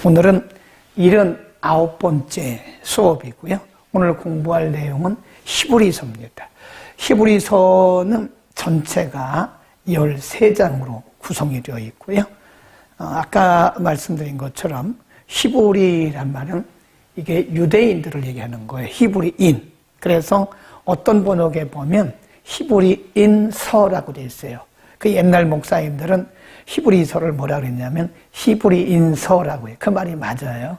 오늘은 79번째 수업이고요. 오늘 공부할 내용은 히브리서입니다. 히브리서는 전체가 13장으로 구성이 되어 있고요. 아까 말씀드린 것처럼 히브리란 말은 이게 유대인들을 얘기하는 거예요. 히브리인. 그래서 어떤 번역에 보면 히브리인서라고 되어 있어요. 그 옛날 목사님들은 히브리서를 뭐라 그랬냐면 히브리인서라고 해요. 그 말이 맞아요.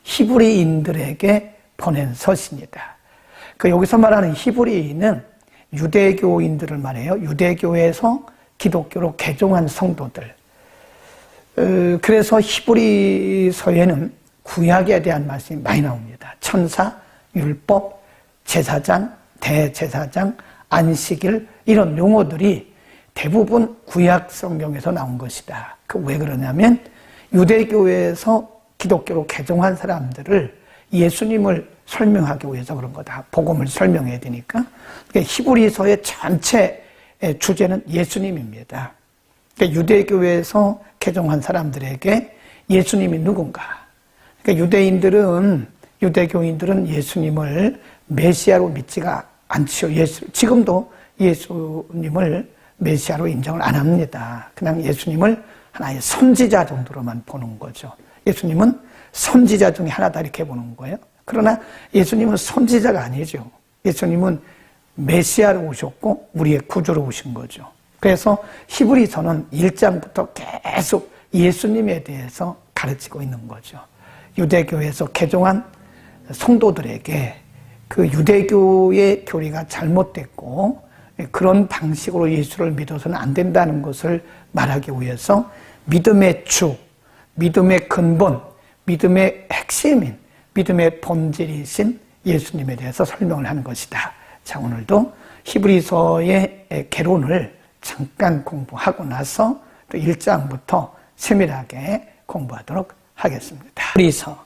히브리인들에게 보낸 서신이다. 그 여기서 말하는 히브리인은 유대교인들을 말해요. 유대교에서 기독교로 개종한 성도들. 그래서 히브리서에는 구약에 대한 말씀이 많이 나옵니다. 천사, 율법, 제사장, 대제사장, 안식일 이런 용어들이 대부분 구약 성경에서 나온 것이다. 그 왜 그러냐면 유대교에서 기독교로 개종한 사람들을 예수님을 설명하기 위해서 그런 거다. 복음을 설명해야 되니까. 그러니까 히브리서의 전체 주제는 예수님입니다. 그러니까 유대교에서 개종한 사람들에게 예수님이 누군가. 그러니까 유대교인들은 예수님을 메시아로 믿지가 않죠. 지금도 예수님을 메시아로 인정을 안 합니다. 그냥 예수님을 하나의 선지자 정도로만 보는 거죠. 예수님은 선지자 중에 하나다 이렇게 보는 거예요. 그러나 예수님은 선지자가 아니죠. 예수님은 메시아로 오셨고 우리의 구주로 오신 거죠. 그래서 히브리서는 1장부터 계속 예수님에 대해서 가르치고 있는 거죠. 유대교에서 개종한 성도들에게 그 유대교의 교리가 잘못됐고 그런 방식으로 예수를 믿어서는 안 된다는 것을 말하기 위해서 믿음의 주, 믿음의 근본, 믿음의 핵심인, 믿음의 본질이신 예수님에 대해서 설명을 하는 것이다. 자, 오늘도 히브리서의 개론을 잠깐 공부하고 나서 또 1장부터 세밀하게 공부하도록 하겠습니다. 히브리서.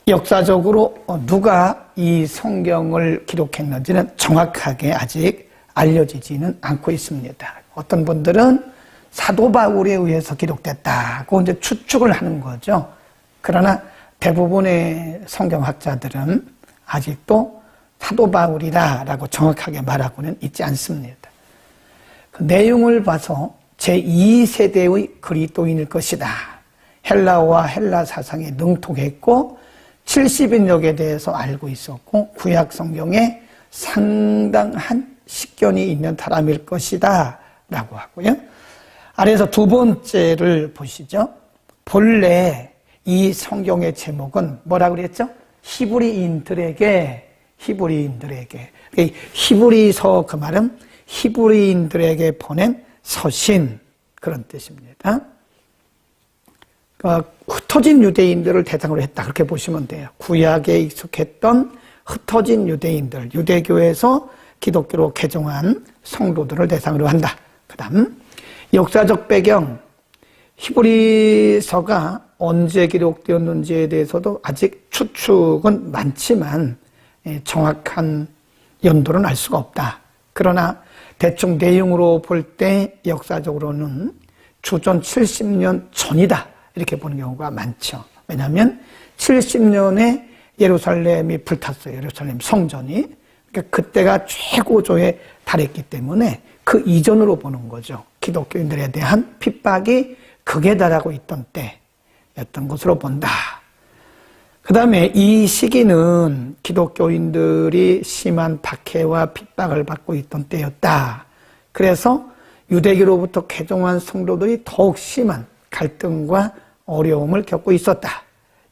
역사적으로 누가 이 성경을 기록했는지는 정확하게 아직 알려지지는 않고 있습니다. 어떤 분들은 사도 바울에 의해서 기록됐다고 이제 추측을 하는 거죠. 그러나 대부분의 성경학자들은 아직도 사도 바울이다라고 정확하게 말하고는 있지 않습니다. 그 내용을 봐서 제2세대의 그리스도인일 것이다. 헬라어와 헬라 사상에 능통했고 70인역에 대해서 알고 있었고 구약 성경에 상당한 식견이 있는 사람일 것이다 라고 하고요. 아래에서 두 번째를 보시죠. 본래 이 성경의 제목은 뭐라고 그랬죠? 히브리인들에게. 히브리서 그 말은 히브리인들에게 보낸 서신 그런 뜻입니다. 흩어진 유대인들을 대상으로 했다 그렇게 보시면 돼요. 구약에 익숙했던 흩어진 유대인들, 유대교에서 기독교로 개종한 성도들을 대상으로 한다. 그 다음 역사적 배경, 히브리서가 언제 기록되었는지에 대해서도 아직 추측은 많지만 정확한 연도는 알 수가 없다. 그러나 대충 내용으로 볼 때 역사적으로는 주전 70년 전이다. 이렇게 보는 경우가 많죠. 왜냐하면 70년에 예루살렘이 불탔어요. 예루살렘 성전이. 그러니까 그때가 최고조에 달했기 때문에 그 이전으로 보는 거죠. 기독교인들에 대한 핍박이 극에 달하고 있던 때였던 것으로 본다. 그 다음에 이 시기는 기독교인들이 심한 박해와 핍박을 받고 있던 때였다. 그래서 유대교로부터 개종한 성도들이 더욱 심한 갈등과 어려움을 겪고 있었다.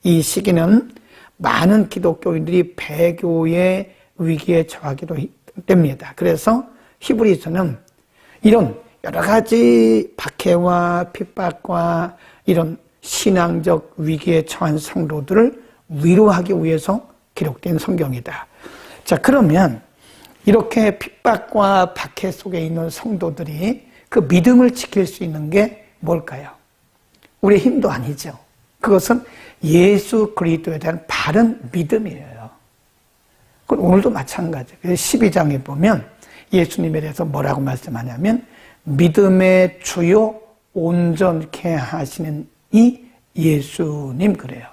이 시기는 많은 기독교인들이 배교의 위기에 처하기도 됩니다. 그래서 히브리서는 이런 여러 가지 박해와 핍박과 이런 신앙적 위기에 처한 성도들을 위로하기 위해서 기록된 성경이다. 자, 그러면 이렇게 핍박과 박해 속에 있는 성도들이 그 믿음을 지킬 수 있는 게 뭘까요? 우리의 힘도 아니죠. 그것은 예수 그리스도에 대한 바른 믿음이에요. 그건 오늘도 마찬가지예요. 12장에 보면 예수님에 대해서 뭐라고 말씀하냐면 믿음의 주요 온전케 하시는 이 예수님 그래요.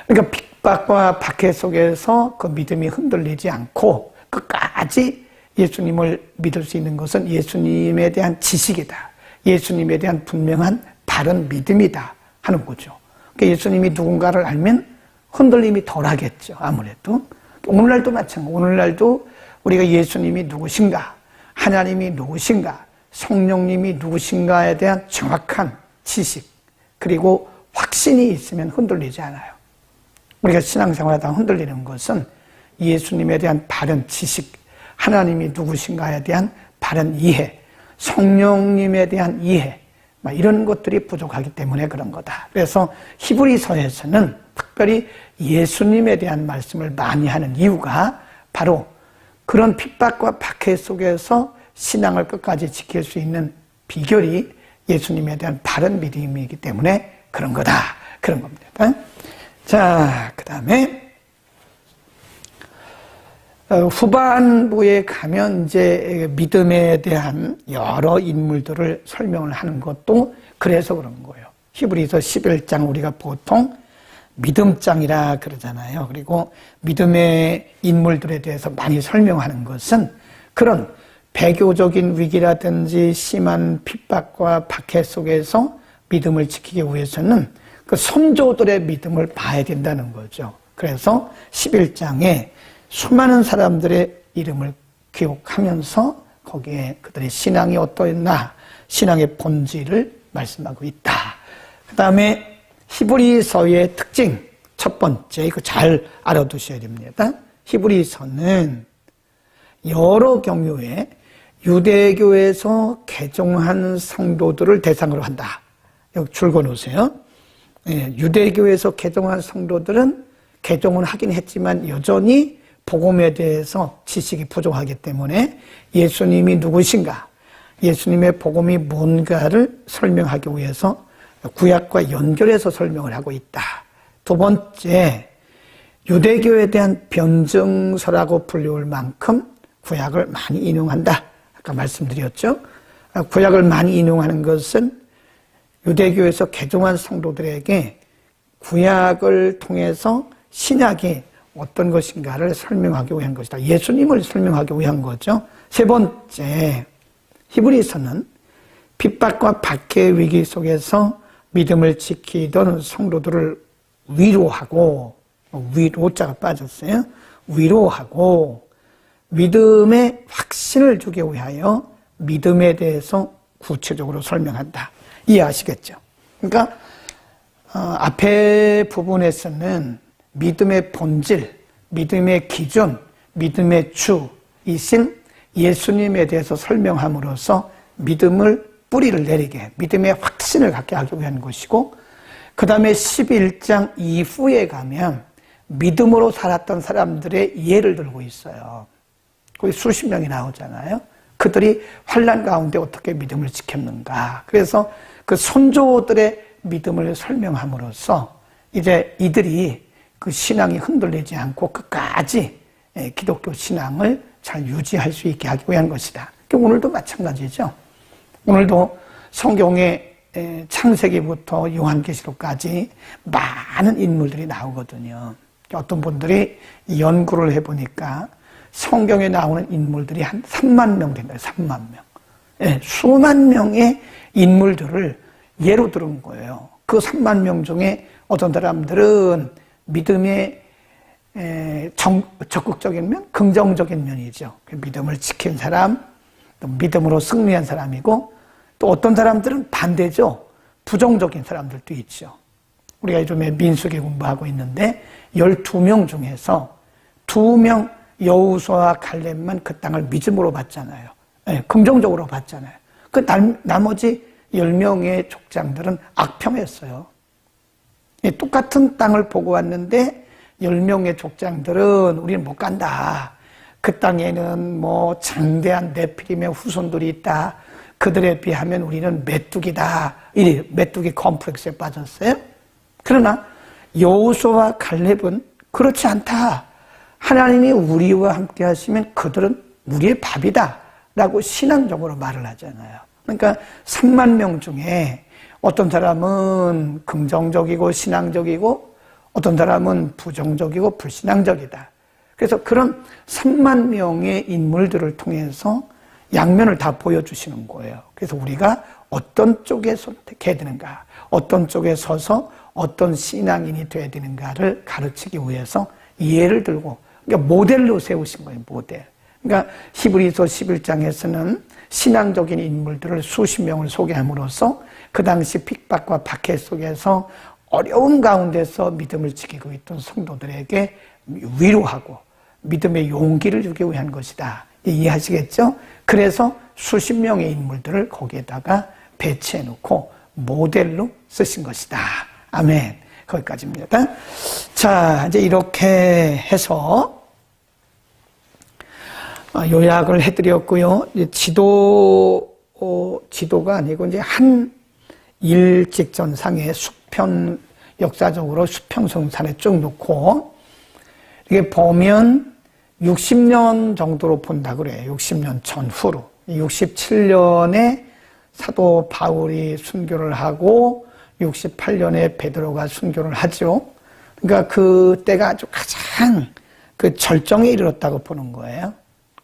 그러니까 핍박과 박해 속에서 그 믿음이 흔들리지 않고 끝까지 예수님을 믿을 수 있는 것은 예수님에 대한 지식이다. 예수님에 대한 분명한 바른 믿음이다 하는 거죠. 그러니까 예수님이 누군가를 알면 흔들림이 덜하겠죠. 아무래도. 오늘날도 마찬가지고 오늘날도 우리가 예수님이 누구신가, 하나님이 누구신가, 성령님이 누구신가에 대한 정확한 지식 그리고 확신이 있으면 흔들리지 않아요. 우리가 신앙생활하다 흔들리는 것은 예수님에 대한 바른 지식, 하나님이 누구신가에 대한 바른 이해, 성령님에 대한 이해 이런 것들이 부족하기 때문에 그런 거다. 그래서 히브리서에서는 특별히 예수님에 대한 말씀을 많이 하는 이유가 바로 그런 핍박과 박해 속에서 신앙을 끝까지 지킬 수 있는 비결이 예수님에 대한 바른 믿음이기 때문에 그런 거다. 그런 겁니다. 자, 그 다음에 후반부에 가면 이제 믿음에 대한 여러 인물들을 설명을 하는 것도 그래서 그런 거예요. 히브리서 11장 우리가 보통 믿음장이라 그러잖아요. 그리고 믿음의 인물들에 대해서 많이 설명하는 것은 그런 배교적인 위기라든지 심한 핍박과 박해 속에서 믿음을 지키기 위해서는 그 선조들의 믿음을 봐야 된다는 거죠. 그래서 11장에 수많은 사람들의 이름을 기록하면서 거기에 그들의 신앙이 어떠했나, 신앙의 본질을 말씀하고 있다. 그 다음에 히브리서의 특징, 첫 번째, 이거 잘 알아두셔야 됩니다. 히브리서는 여러 경우에 유대교에서 개종한 성도들을 대상으로 한다. 여기 줄거 놓으세요. 유대교에서 개종한 성도들은 개종은 하긴 했지만 여전히 복음에 대해서 지식이 부족하기 때문에 예수님이 누구신가, 예수님의 복음이 뭔가를 설명하기 위해서 구약과 연결해서 설명을 하고 있다. 두 번째, 유대교에 대한 변증서라고 불리울 만큼 구약을 많이 인용한다. 아까 말씀드렸죠. 구약을 많이 인용하는 것은 유대교에서 개종한 성도들에게 구약을 통해서 신약이 어떤 것인가를 설명하기 위한 것이다. 예수님을 설명하기 위한 거죠. 세 번째, 히브리서는 핍박과 박해의 위기 속에서 믿음을 지키던 성도들을 위로하고, 위로자가 빠졌어요. 위로하고 믿음의 확신을 주기 위하여 믿음에 대해서 구체적으로 설명한다. 이해하시겠죠? 그러니까 앞에 부분에서는 믿음의 본질, 믿음의 기준, 믿음의 주이신 예수님에 대해서 설명함으로써 믿음을 뿌리를 내리게, 믿음의 확신을 갖게 하기 위한 것이고, 그 다음에 11장 이후에 가면 믿음으로 살았던 사람들의 예를 들고 있어요. 거기 수십 명이 나오잖아요. 그들이 환난 가운데 어떻게 믿음을 지켰는가. 그래서 그 선조들의 믿음을 설명함으로써 이제 이들이 그 신앙이 흔들리지 않고 끝까지 기독교 신앙을 잘 유지할 수 있게 하기 위한 것이다. 오늘도 마찬가지죠. 오늘도 성경의 창세기부터 요한계시록까지 많은 인물들이 나오거든요. 어떤 분들이 연구를 해보니까 성경에 나오는 인물들이 한 3만 명 된다. 3만 명. 수만 명의 인물들을 예로 들은 거예요. 그 3만 명 중에 어떤 사람들은 믿음의 적극적인 면, 긍정적인 면이죠. 믿음을 지킨 사람, 또 믿음으로 승리한 사람이고, 또 어떤 사람들은 반대죠. 부정적인 사람들도 있죠. 우리가 요즘에 민수기 공부하고 있는데 12명 중에서 2명 여호수아와 갈렙만 그 땅을 믿음으로 봤잖아요. 긍정적으로 봤잖아요. 그 나머지 10명의 족장들은 악평했어요. 똑같은 땅을 보고 왔는데 10명의 족장들은 우리는 못 간다. 그 땅에는 뭐 장대한 네피림의 후손들이 있다. 그들에 비하면 우리는 메뚜기다. 이 메뚜기 컴플렉스에 빠졌어요. 그러나 여호수아와 갈렙은 그렇지 않다. 하나님이 우리와 함께 하시면 그들은 우리의 밥이다. 라고 신앙적으로 말을 하잖아요. 그러니까 3만 명 중에 어떤 사람은 긍정적이고 신앙적이고 어떤 사람은 부정적이고 불신앙적이다. 그래서 그런 3만 명의 인물들을 통해서 양면을 다 보여주시는 거예요. 그래서 우리가 어떤 쪽에 선택해야 되는가, 어떤 쪽에 서서 어떤 신앙인이 되어야 되는가를 가르치기 위해서 예를 들고, 그러니까 모델로 세우신 거예요, 모델. 그러니까 히브리서 11장에서는 신앙적인 인물들을 수십 명을 소개함으로써 그 당시 핍박과 박해 속에서 어려운 가운데서 믿음을 지키고 있던 성도들에게 위로하고 믿음의 용기를 주기 위한 것이다. 이해하시겠죠? 그래서 수십 명의 인물들을 거기에다가 배치해 놓고 모델로 쓰신 것이다. 아멘. 거기까지입니다. 자, 이제 이렇게 해서 요약을 해드렸고요. 지도가 아니고 이제 한 일직전상에 수평, 역사적으로 수평성산에 쭉 놓고 이게 보면 60년 정도로 본다 그래요. 60년 전후로. 67년에 사도 바울이 순교를 하고 68년에 베드로가 순교를 하죠. 그러니까 그때가 아주 가장 그 절정에 이르렀다고 보는 거예요.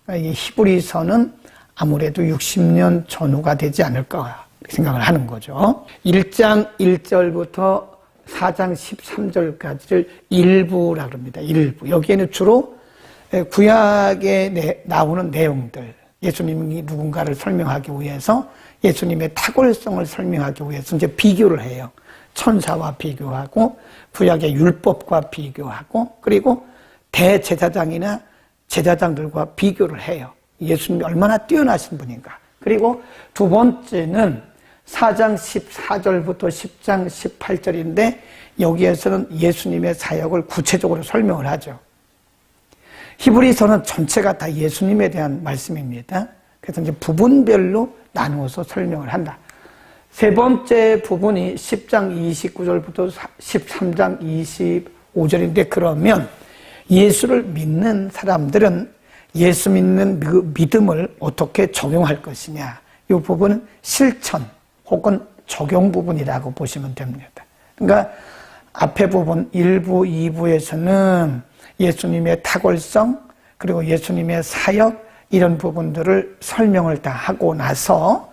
그러니까 이 히브리서는 아무래도 60년 전후가 되지 않을까 생각을 하는 거죠. 1장 1절부터 4장 13절까지를 일부라 그럽니다. 일부. 여기에는 주로 구약에 나오는 내용들, 예수님이 누군가를 설명하기 위해서 예수님의 탁월성을 설명하기 위해서 이제 비교를 해요. 천사와 비교하고 구약의 율법과 비교하고 그리고 대제사장이나 제사장들과 비교를 해요. 예수님이 얼마나 뛰어나신 분인가. 그리고 두 번째는 4장 14절부터 10장 18절인데 여기에서는 예수님의 사역을 구체적으로 설명을 하죠. 히브리서는 전체가 다 예수님에 대한 말씀입니다. 그래서 이제 부분별로 나누어서 설명을 한다. 세 번째 부분이 10장 29절부터 13장 25절인데 그러면 예수를 믿는 사람들은 예수 믿는 그 믿음을 어떻게 적용할 것이냐. 이 부분은 실천 혹은 적용 부분이라고 보시면 됩니다. 그러니까 앞에 부분 1부, 2부에서는 예수님의 탁월성 그리고 예수님의 사역 이런 부분들을 설명을 다 하고 나서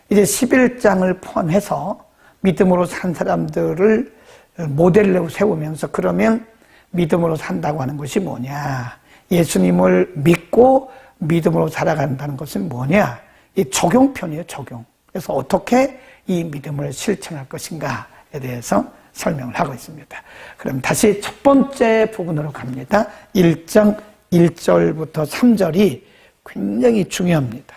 이제 11장을 포함해서 믿음으로 산 사람들을 모델로 세우면서 그러면 믿음으로 산다고 하는 것이 뭐냐, 예수님을 믿고 믿음으로 살아간다는 것은 뭐냐, 이 적용편이에요. 적용. 그래서 어떻게 이 믿음을 실천할 것인가에 대해서 설명을 하고 있습니다. 그럼 다시 첫 번째 부분으로 갑니다. 1장 1절부터 3절이 굉장히 중요합니다.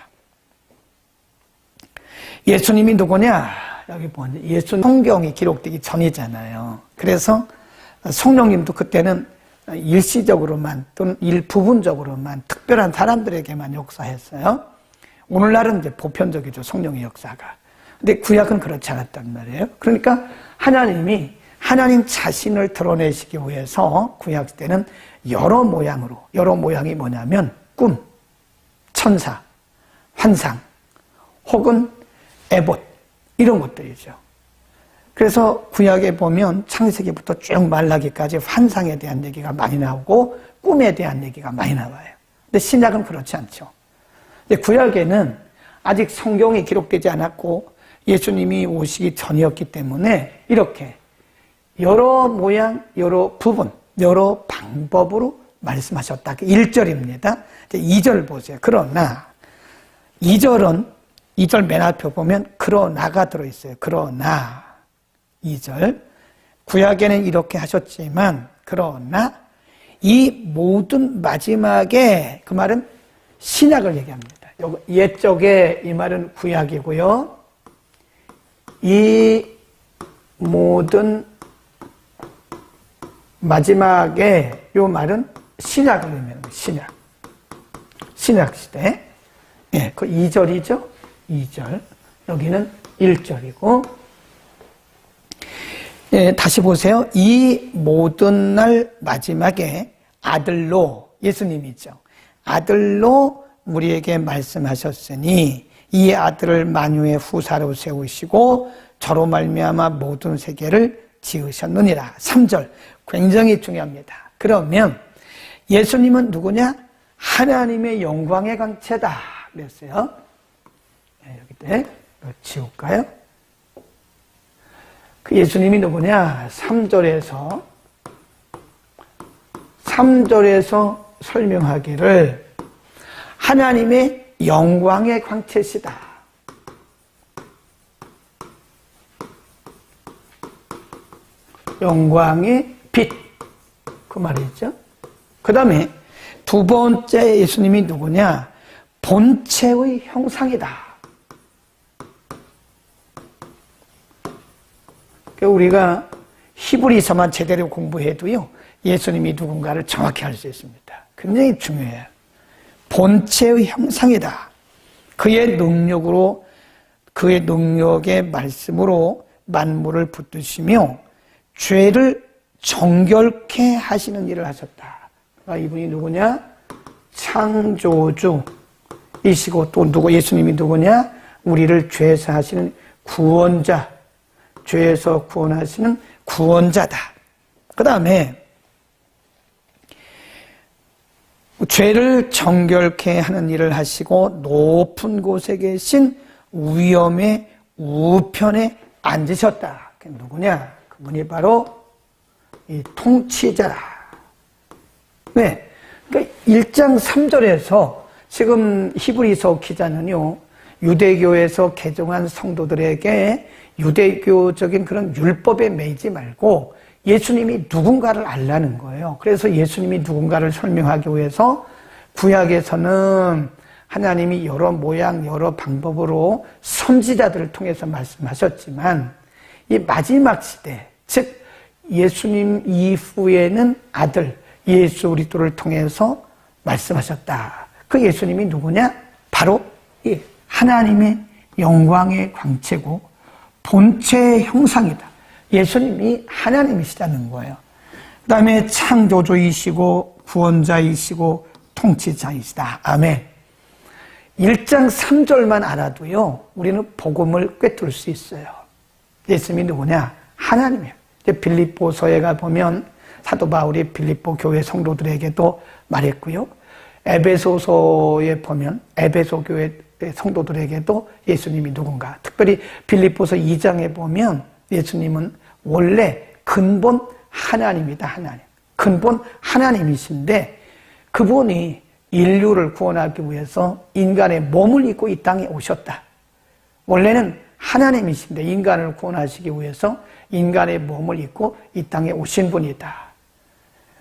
예수님이 누구냐? 여기 보면 예수 성경이 기록되기 전이잖아요. 그래서 성령님도 그때는 일시적으로만 또는 일부분적으로만 특별한 사람들에게만 역사했어요. 오늘날은 이제 보편적이죠, 성령의 역사가. 근데 구약은 그렇지 않았단 말이에요. 그러니까 하나님이 하나님 자신을 드러내시기 위해서 구약 때는 여러 모양으로, 여러 모양이 뭐냐면 꿈, 천사, 환상, 혹은 에봇 이런 것들이죠. 그래서 구약에 보면 창세기부터 쭉 말라기까지 환상에 대한 얘기가 많이 나오고 꿈에 대한 얘기가 많이 나와요. 근데 신약은 그렇지 않죠. 근데 구약에는 아직 성경이 기록되지 않았고 예수님이 오시기 전이었기 때문에 이렇게 여러 모양, 여러 부분, 여러 방법으로 말씀하셨다. 1절입니다. 2절 보세요. 그러나 2절 맨 앞에 보면 그러나가 들어있어요. 그러나 2절 구약에는 이렇게 하셨지만 그러나 이 모든 마지막에 그 말은 신약을 얘기합니다. 옛적에 이 말은 구약이고요. 이 모든 마지막에 이 말은 신약을 의미합니다. 신약 시대. 예, 그 2절이죠. 2절. 여기는 1절이고. 예, 다시 보세요. 이 모든 날 마지막에 아들로, 예수님이죠. 아들로 우리에게 말씀하셨으니 이 아들을 만유의 후사로 세우시고 저로 말미암아 모든 세계를 지으셨느니라. 3절 굉장히 중요합니다. 그러면 예수님은 누구냐? 하나님의 영광의 광채다 그랬어요. 여기 지울까요? 그 예수님이 누구냐? 3절에서 설명하기를 하나님의 영광의 광채시다. 영광의 빛. 그 말이죠. 그 다음에 두 번째 예수님이 누구냐? 본체의 형상이다. 우리가 히브리서만 제대로 공부해도요, 예수님이 누군가를 정확히 알 수 있습니다. 굉장히 중요해요. 본체의 형상이다. 그의 능력으로, 그의 능력의 말씀으로 만물을 붙드시며 죄를 정결케 하시는 일을 하셨다. 이분이 누구냐? 창조주이시고 또 누구? 예수님이 누구냐? 우리를 죄에서 하시는 구원자, 죄에서 구원하시는 구원자다. 그 다음에 죄를 정결케 하는 일을 하시고 높은 곳에 계신 위엄의 우편에 앉으셨다. 그게 누구냐? 그분이 바로 이 통치자라. 네. 그러니까 1장 3절에서 지금 히브리서 기자는요, 유대교에서 개종한 성도들에게 유대교적인 그런 율법에 매이지 말고 예수님이 누군가를 알라는 거예요. 그래서 예수님이 누군가를 설명하기 위해서 구약에서는 하나님이 여러 모양, 여러 방법으로 선지자들을 통해서 말씀하셨지만 이 마지막 시대, 즉 예수님 이후에는 아들 예수 그리스도를 통해서 말씀하셨다. 그 예수님이 누구냐? 바로 이 하나님의 영광의 광채고 본체의 형상이다. 예수님이 하나님이시다는 거예요. 그 다음에 창조주이시고 구원자이시고 통치자이시다. 아멘. 1장 3절만 알아도요, 우리는 복음을 꿰뚫을 수 있어요. 예수님이 누구냐? 하나님이에요. 빌립보서에 가보면 사도 바울이 빌립보 교회 성도들에게도 말했고요. 에베소서에 보면 에베소 교회 성도들에게도 예수님이 누군가, 특별히 빌립보서 2장에 보면 예수님은 원래 근본 하나님이다. 하나님. 근본 하나님이신데 그분이 인류를 구원하기 위해서 인간의 몸을 입고 이 땅에 오셨다. 원래는 하나님이신데 인간을 구원하시기 위해서 인간의 몸을 입고 이 땅에 오신 분이다.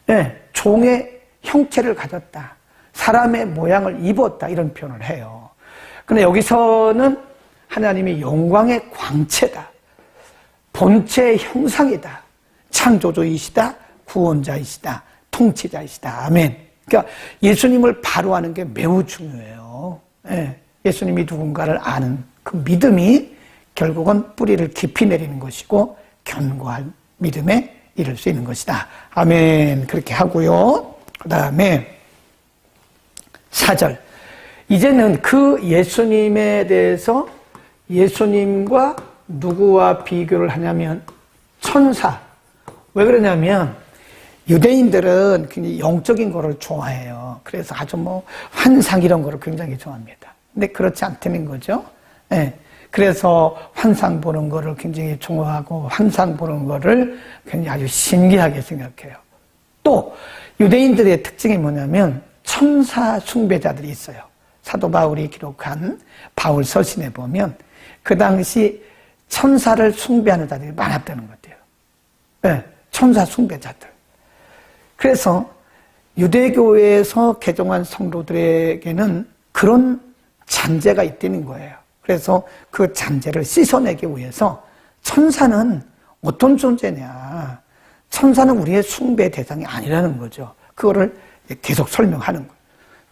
네, 종의 형체를 가졌다. 사람의 모양을 입었다. 이런 표현을 해요. 그런데 여기서는 하나님의 영광의 광채다. 본체의 형상이다. 창조주이시다. 구원자이시다. 통치자이시다. 아멘. 그러니까 예수님을 바로 아는 게 매우 중요해요. 예수님이 누군가를 아는 그 믿음이 결국은 뿌리를 깊이 내리는 것이고 견고한 믿음에 이를 수 있는 것이다. 아멘. 그렇게 하고요. 그 다음에 4절. 이제는 그 예수님에 대해서 예수님과 누구와 비교를 하냐면 천사. 왜 그러냐면 유대인들은 굉장히 영적인 거를 좋아해요. 그래서 아주 환상 이런 거를 굉장히 좋아합니다. 근데 그렇지 않다는 거죠. 그래서 환상 보는 거를 굉장히 좋아하고 환상 보는 거를 굉장히 아주 신기하게 생각해요. 또 유대인들의 특징이 뭐냐면 천사 숭배자들이 있어요. 사도 바울이 기록한 바울 서신에 보면 그 당시 천사를 숭배하는 자들이 많았다는 것 같아요. 천사 숭배자들. 그래서 유대교에서 개종한 성도들에게는 그런 잔재가 있다는 거예요. 그래서 그 잔재를 씻어내기 위해서 천사는 어떤 존재냐. 천사는 우리의 숭배 대상이 아니라는 거죠. 그거를 계속 설명하는 거예요.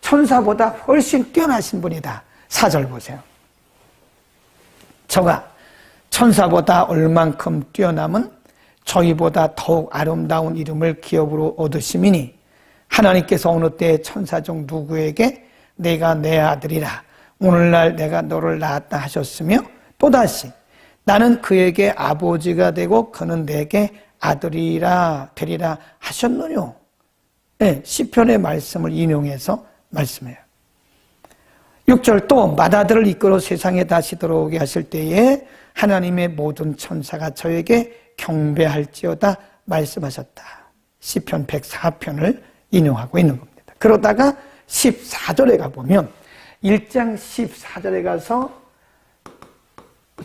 천사보다 훨씬 뛰어나신 분이다. 4절 보세요. 저가 천사보다 얼만큼 뛰어남은 저희보다 더욱 아름다운 이름을 기업으로 얻으심이니 하나님께서 어느 때 천사 중 누구에게 내가 내 아들이라 오늘날 내가 너를 낳았다 하셨으며 또다시 나는 그에게 아버지가 되고 그는 내게 아들이라 되리라 하셨느뇨. 네, 시편의 말씀을 인용해서 말씀해요. 6절 또 맏아들을 이끌어 세상에 다시 들어오게 하실 때에 하나님의 모든 천사가 저에게 경배할지어다 말씀하셨다. 시편 104편을 인용하고 있는 겁니다. 그러다가 14절에 가보면 1장 14절에 가서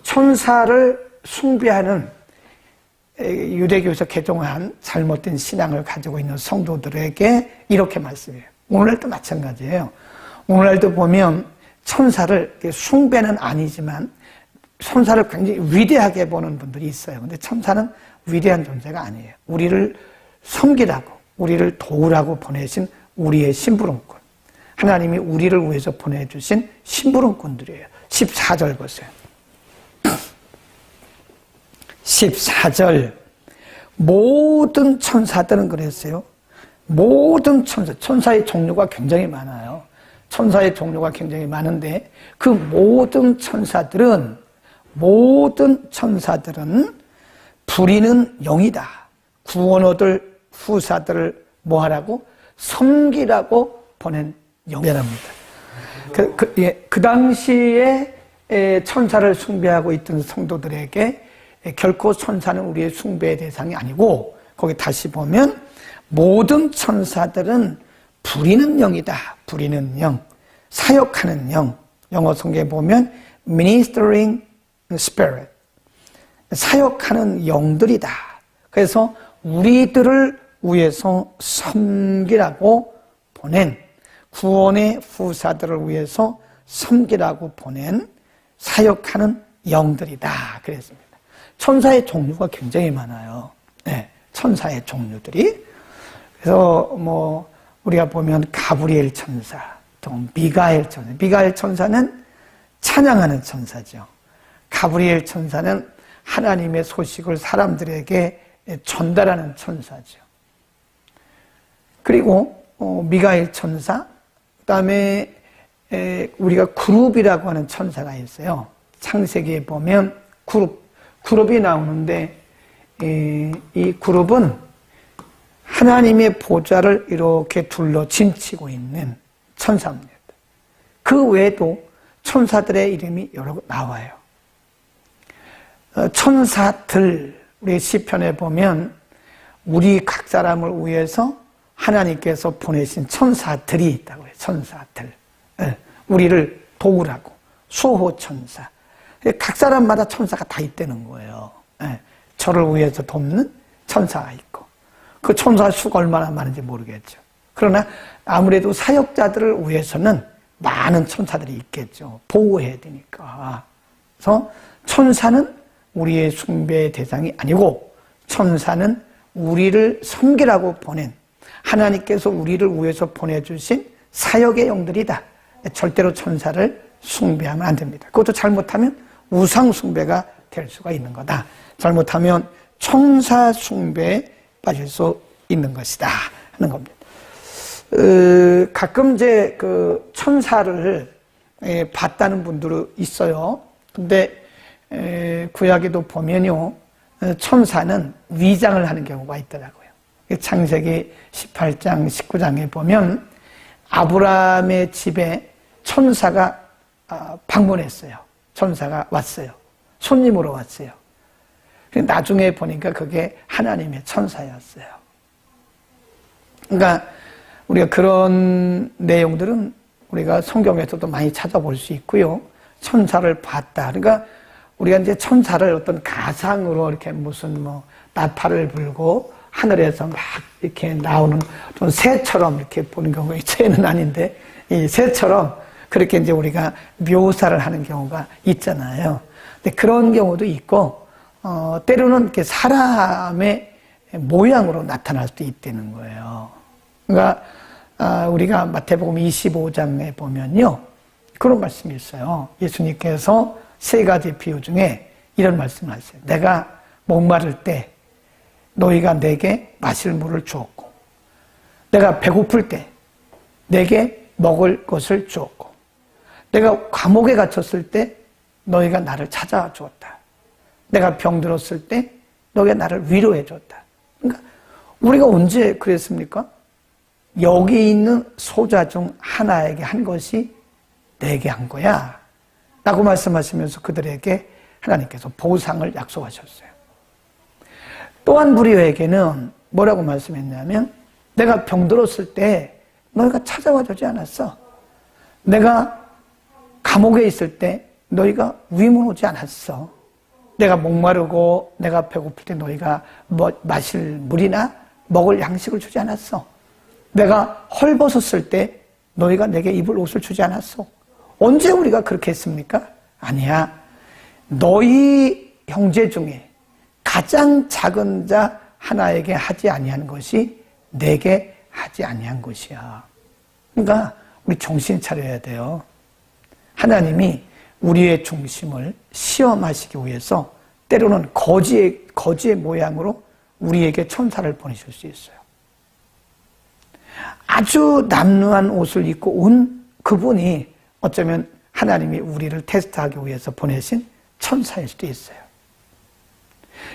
천사를 숭배하는 유대교에서 개종한 잘못된 신앙을 가지고 있는 성도들에게 이렇게 말씀해요. 오늘날도 마찬가지예요. 오늘날도 보면 천사를 숭배는 아니지만 천사를 굉장히 위대하게 보는 분들이 있어요. 근데 천사는 위대한 존재가 아니에요. 우리를 섬기라고, 우리를 도우라고 보내신 우리의 심부름꾼. 하나님이 우리를 위해서 보내주신 심부름꾼들이에요. 14절 보세요. 14절 모든 천사들은 그랬어요. 모든 천사의 종류가 굉장히 많아요. 천사의 종류가 굉장히 많은데 그 모든 천사들은 부리는 영이다. 구원 얻을 후사들을 뭐하라고? 섬기라고 보낸 영이랍니다. 그 당시에 천사를 숭배하고 있던 성도들에게 결코 천사는 우리의 숭배의 대상이 아니고 거기 다시 보면 모든 천사들은 부리는 영이다. 부리는 영, 사역하는 영. 영어 성경에 보면 ministering spirit, 사역하는 영들이다. 그래서 우리들을 위해서 섬기라고 보낸 구원의 후사들을 위해서 섬기라고 보낸 사역하는 영들이다. 그랬습니다. 천사의 종류가 굉장히 많아요. 네, 천사의 종류들이. 그래서 우리가 보면 가브리엘 천사, 또 미가엘 천사. 미가엘 천사는 찬양하는 천사죠. 가브리엘 천사는 하나님의 소식을 사람들에게 전달하는 천사죠. 그리고 미가엘 천사, 그다음에 우리가 그룹이라고 하는 천사가 있어요. 창세기에 보면 그룹이 나오는데 이 그룹은 하나님의 보좌를 이렇게 둘러 짐치고 있는 천사입니다. 그 외에도 천사들의 이름이 여러 나와요. 천사들, 우리 시편에 보면 우리 각 사람을 위해서 하나님께서 보내신 천사들이 있다고 해요. 천사들. 우리를 도우라고. 수호천사. 각 사람마다 천사가 다 있다는 거예요. 저를 위해서 돕는 천사가 있고. 그 천사 수가 얼마나 많은지 모르겠죠. 그러나 아무래도 사역자들을 위해서는 많은 천사들이 있겠죠. 보호해야 되니까. 그래서 천사는 우리의 숭배의 대상이 아니고 천사는 우리를 섬기라고 보낸 하나님께서 우리를 위해서 보내주신 사역의 영들이다. 절대로 천사를 숭배하면 안 됩니다. 그것도 잘못하면 우상 숭배가 될 수가 있는 거다. 잘못하면 천사 숭배에 빠질 수 있는 것이다 하는 겁니다. 가끔 이제 그 천사를 봤다는 분들이 있어요. 근데 구약에도 보면요, 천사는 위장을 하는 경우가 있더라고요. 창세기 18장, 19장에 보면 아브라함의 집에 천사가 방문했어요. 천사가 왔어요. 손님으로 왔어요. 나중에 보니까 그게 하나님의 천사였어요. 그러니까 우리가 그런 내용들은 우리가 성경에서도 많이 찾아볼 수 있고요. 천사를 봤다. 그러니까 우리가 이제 천사를 어떤 가상으로 이렇게 무슨 나팔을 불고 하늘에서 막 이렇게 나오는 어떤 새처럼 이렇게 보는 경우가, 새는 아닌데 이 새처럼 그렇게 이제 우리가 묘사를 하는 경우가 있잖아요. 근데 그런 경우도 있고, 때로는 이렇게 사람의 모양으로 나타날 수도 있다는 거예요. 그러니까 우리가 마태복음 25장에 보면요, 그런 말씀이 있어요. 예수님께서 세 가지 비유 중에 이런 말씀을 하세요. 내가 목마를 때 너희가 내게 마실 물을 주었고, 내가 배고플 때 내게 먹을 것을 주었고, 내가 감옥에 갇혔을 때 너희가 나를 찾아와 주었다. 내가 병들었을 때 너희가 나를 위로해 줬다. 그러니까 우리가 언제 그랬습니까? 여기 있는 소자 중 하나에게 한 것이 내게 한 거야 라고 말씀하시면서 그들에게 하나님께서 보상을 약속하셨어요. 또한 무리에게는 뭐라고 말씀했냐면 내가 병들었을 때 너희가 찾아와 주지 않았어. 내가 감옥에 있을 때 너희가 위문 오지 않았어. 내가 목마르고 내가 배고플 때 너희가 마실 물이나 먹을 양식을 주지 않았어. 내가 헐벗었을 때 너희가 내게 입을 옷을 주지 않았어. 언제 우리가 그렇게 했습니까? 아니야. 너희 형제 중에 가장 작은 자 하나에게 하지 아니한 것이 내게 하지 아니한 것이야. 그러니까 우리 정신 차려야 돼요. 하나님이 우리의 중심을 시험하시기 위해서 때로는 거지의 모양으로 우리에게 천사를 보내실 수 있어요. 아주 남루한 옷을 입고 온 그분이 어쩌면 하나님이 우리를 테스트하기 위해서 보내신 천사일 수도 있어요.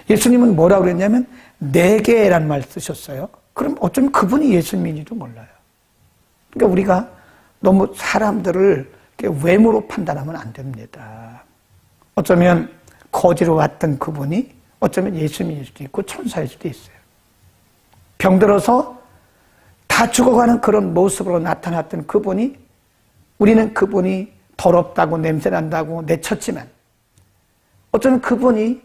예수님은 뭐라고 그랬냐면 내게라는 말 쓰셨어요. 그럼 어쩌면 그분이 예수님인지도 몰라요. 그러니까 우리가 너무 사람들을 외모로 판단하면 안 됩니다. 어쩌면 거지로 왔던 그분이 어쩌면 예수님일 수도 있고 천사일 수도 있어요. 병들어서 다 죽어가는 그런 모습으로 나타났던 그분이 우리는 그분이 더럽다고 냄새난다고 내쳤지만 어쩌면 그분이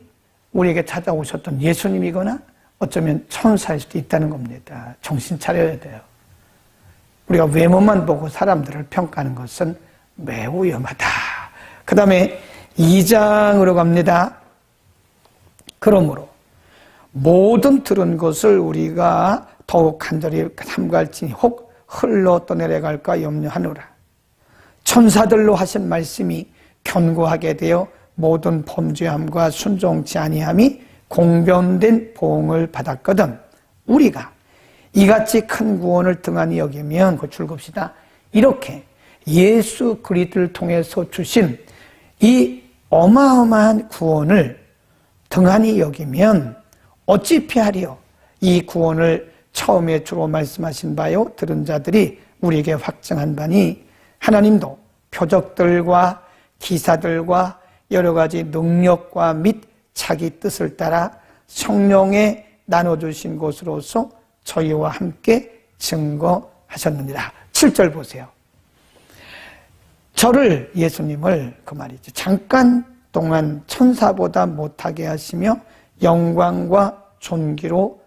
우리에게 찾아오셨던 예수님이거나 어쩌면 천사일 수도 있다는 겁니다. 정신 차려야 돼요. 우리가 외모만 보고 사람들을 평가하는 것은 매우 위험하다. 그 다음에 2장으로 갑니다. 그러므로 모든 들은 것을 우리가 더욱 간절히 삼갈지니 혹 흘러 떠내려갈까 염려하노라. 천사들로 하신 말씀이 견고하게 되어 모든 범죄함과 순종치 아니함이 공변된 보응을 받았거든 우리가 이같이 큰 구원을 등한히 여기면 그 줄급시다. 이렇게 예수 그리스도를 통해서 주신 이 어마어마한 구원을 등한히 여기면 어찌 피하리요? 이 구원을 처음에 주로 말씀하신 바요 들은 자들이 우리에게 확증한 바니 하나님도 표적들과 기사들과 여러 가지 능력과 및 자기 뜻을 따라 성령에 나눠주신 것으로서 저희와 함께 증거하셨느니라. 7절 보세요. 저를 예수님을 그 말이죠. 잠깐 동안 천사보다 못하게 하시며 영광과 존귀로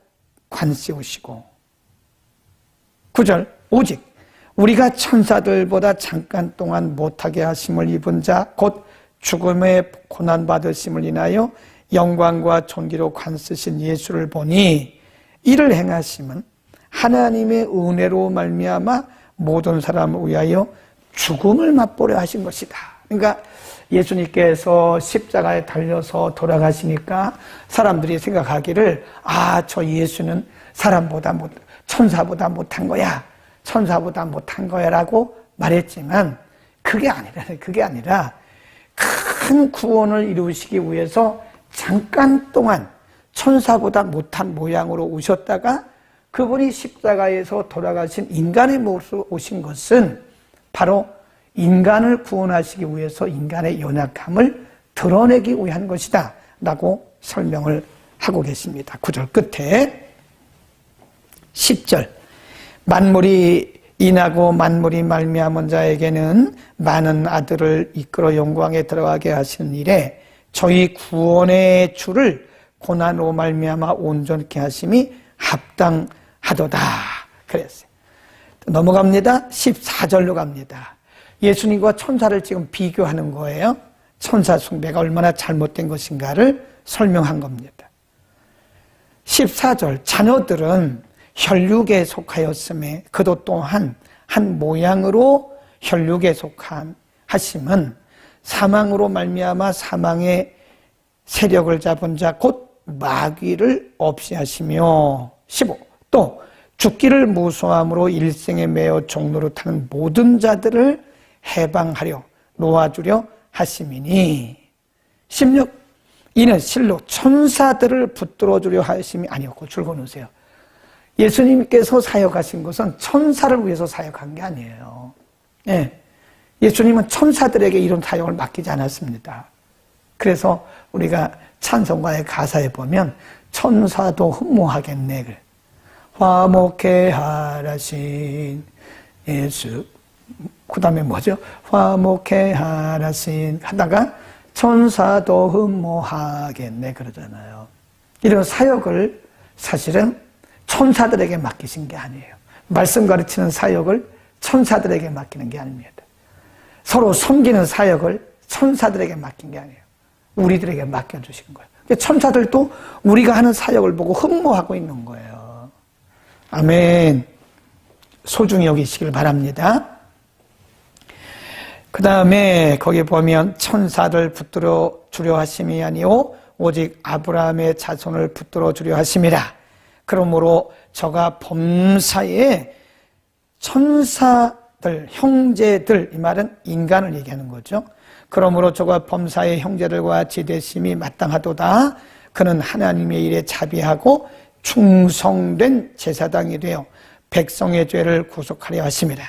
관씌우시고 9절 오직 우리가 천사들보다 잠깐 동안 못하게 하심을 입은 자 곧 죽음의 고난받으심을 인하여 영광과 존귀로 관쓰신 예수를 보니 이를 행하심은 하나님의 은혜로 말미암아 모든 사람을 위하여 죽음을 맛보려 하신 것이다. 그러니까 예수님께서 십자가에 달려서 돌아가시니까 사람들이 생각하기를 저 예수는 천사보다 못한 거야. 천사보다 못한 거야 라고 말했지만 그게 아니라 큰 구원을 이루시기 위해서 잠깐 동안 천사보다 못한 모양으로 오셨다가 그분이 십자가에서 돌아가신 인간의 모습으로 오신 것은 바로 인간을 구원하시기 위해서 인간의 연약함을 드러내기 위한 것이다 라고 설명을 하고 계십니다. 9절 끝에 10절 만물이 인하고 만물이 말미암은 자에게는 많은 아들을 이끌어 영광에 들어가게 하시는 일에 저희 구원의 주를 고난으로 말미암아 온전케 하심이 합당하도다 그랬어요. 넘어갑니다. 14절로 갑니다. 예수님과 천사를 지금 비교하는 거예요. 천사 숭배가 얼마나 잘못된 것인가를 설명한 겁니다. 14절 자녀들은 혈육에 속하였음에 그도 또한 한 모양으로 혈육에 속한 하심은 사망으로 말미암아 사망의 세력을 잡은 자 곧 마귀를 없이 하시며 15. 또 죽기를 무서함으로 일생에 매어 종로로 타는 모든 자들을 해방하려 놓아주려 하심이니. 16. 이는 실로 천사들을 붙들어 주려 하심이 아니었고. 줄거 놓으세요. 예수님께서 사역하신 것은 천사를 위해서 사역한 게 아니에요. 예. 예수님은 천사들에게 이런 사역을 맡기지 않았습니다. 그래서 우리가 찬송가의 가사에 보면 천사도 흠모하겠네. 화목해 하라신 예수. 그 다음에 뭐죠? 화목해 하라신 하다가 천사도 흠모하겠네 그러잖아요. 이런 사역을 사실은 천사들에게 맡기신 게 아니에요. 말씀 가르치는 사역을 천사들에게 맡기는 게 아닙니다. 서로 섬기는 사역을 천사들에게 맡긴 게 아니에요. 우리들에게 맡겨주신 거예요. 천사들도 우리가 하는 사역을 보고 흠모하고 있는 거예요. 아멘. 소중히 여기시길 바랍니다. 그 다음에 거기 보면 천사를 붙들어 주려 하심이 아니오 오직 아브라함의 자손을 붙들어 주려 하심이라. 그러므로 저가 범사에 천사들, 형제들, 이 말은 인간을 얘기하는 거죠. 그러므로 저가 범사의 형제들과 지대심이 마땅하도다. 그는 하나님의 일에 자비하고 충성된 제사장이 되어 백성의 죄를 구속하려 하심이라.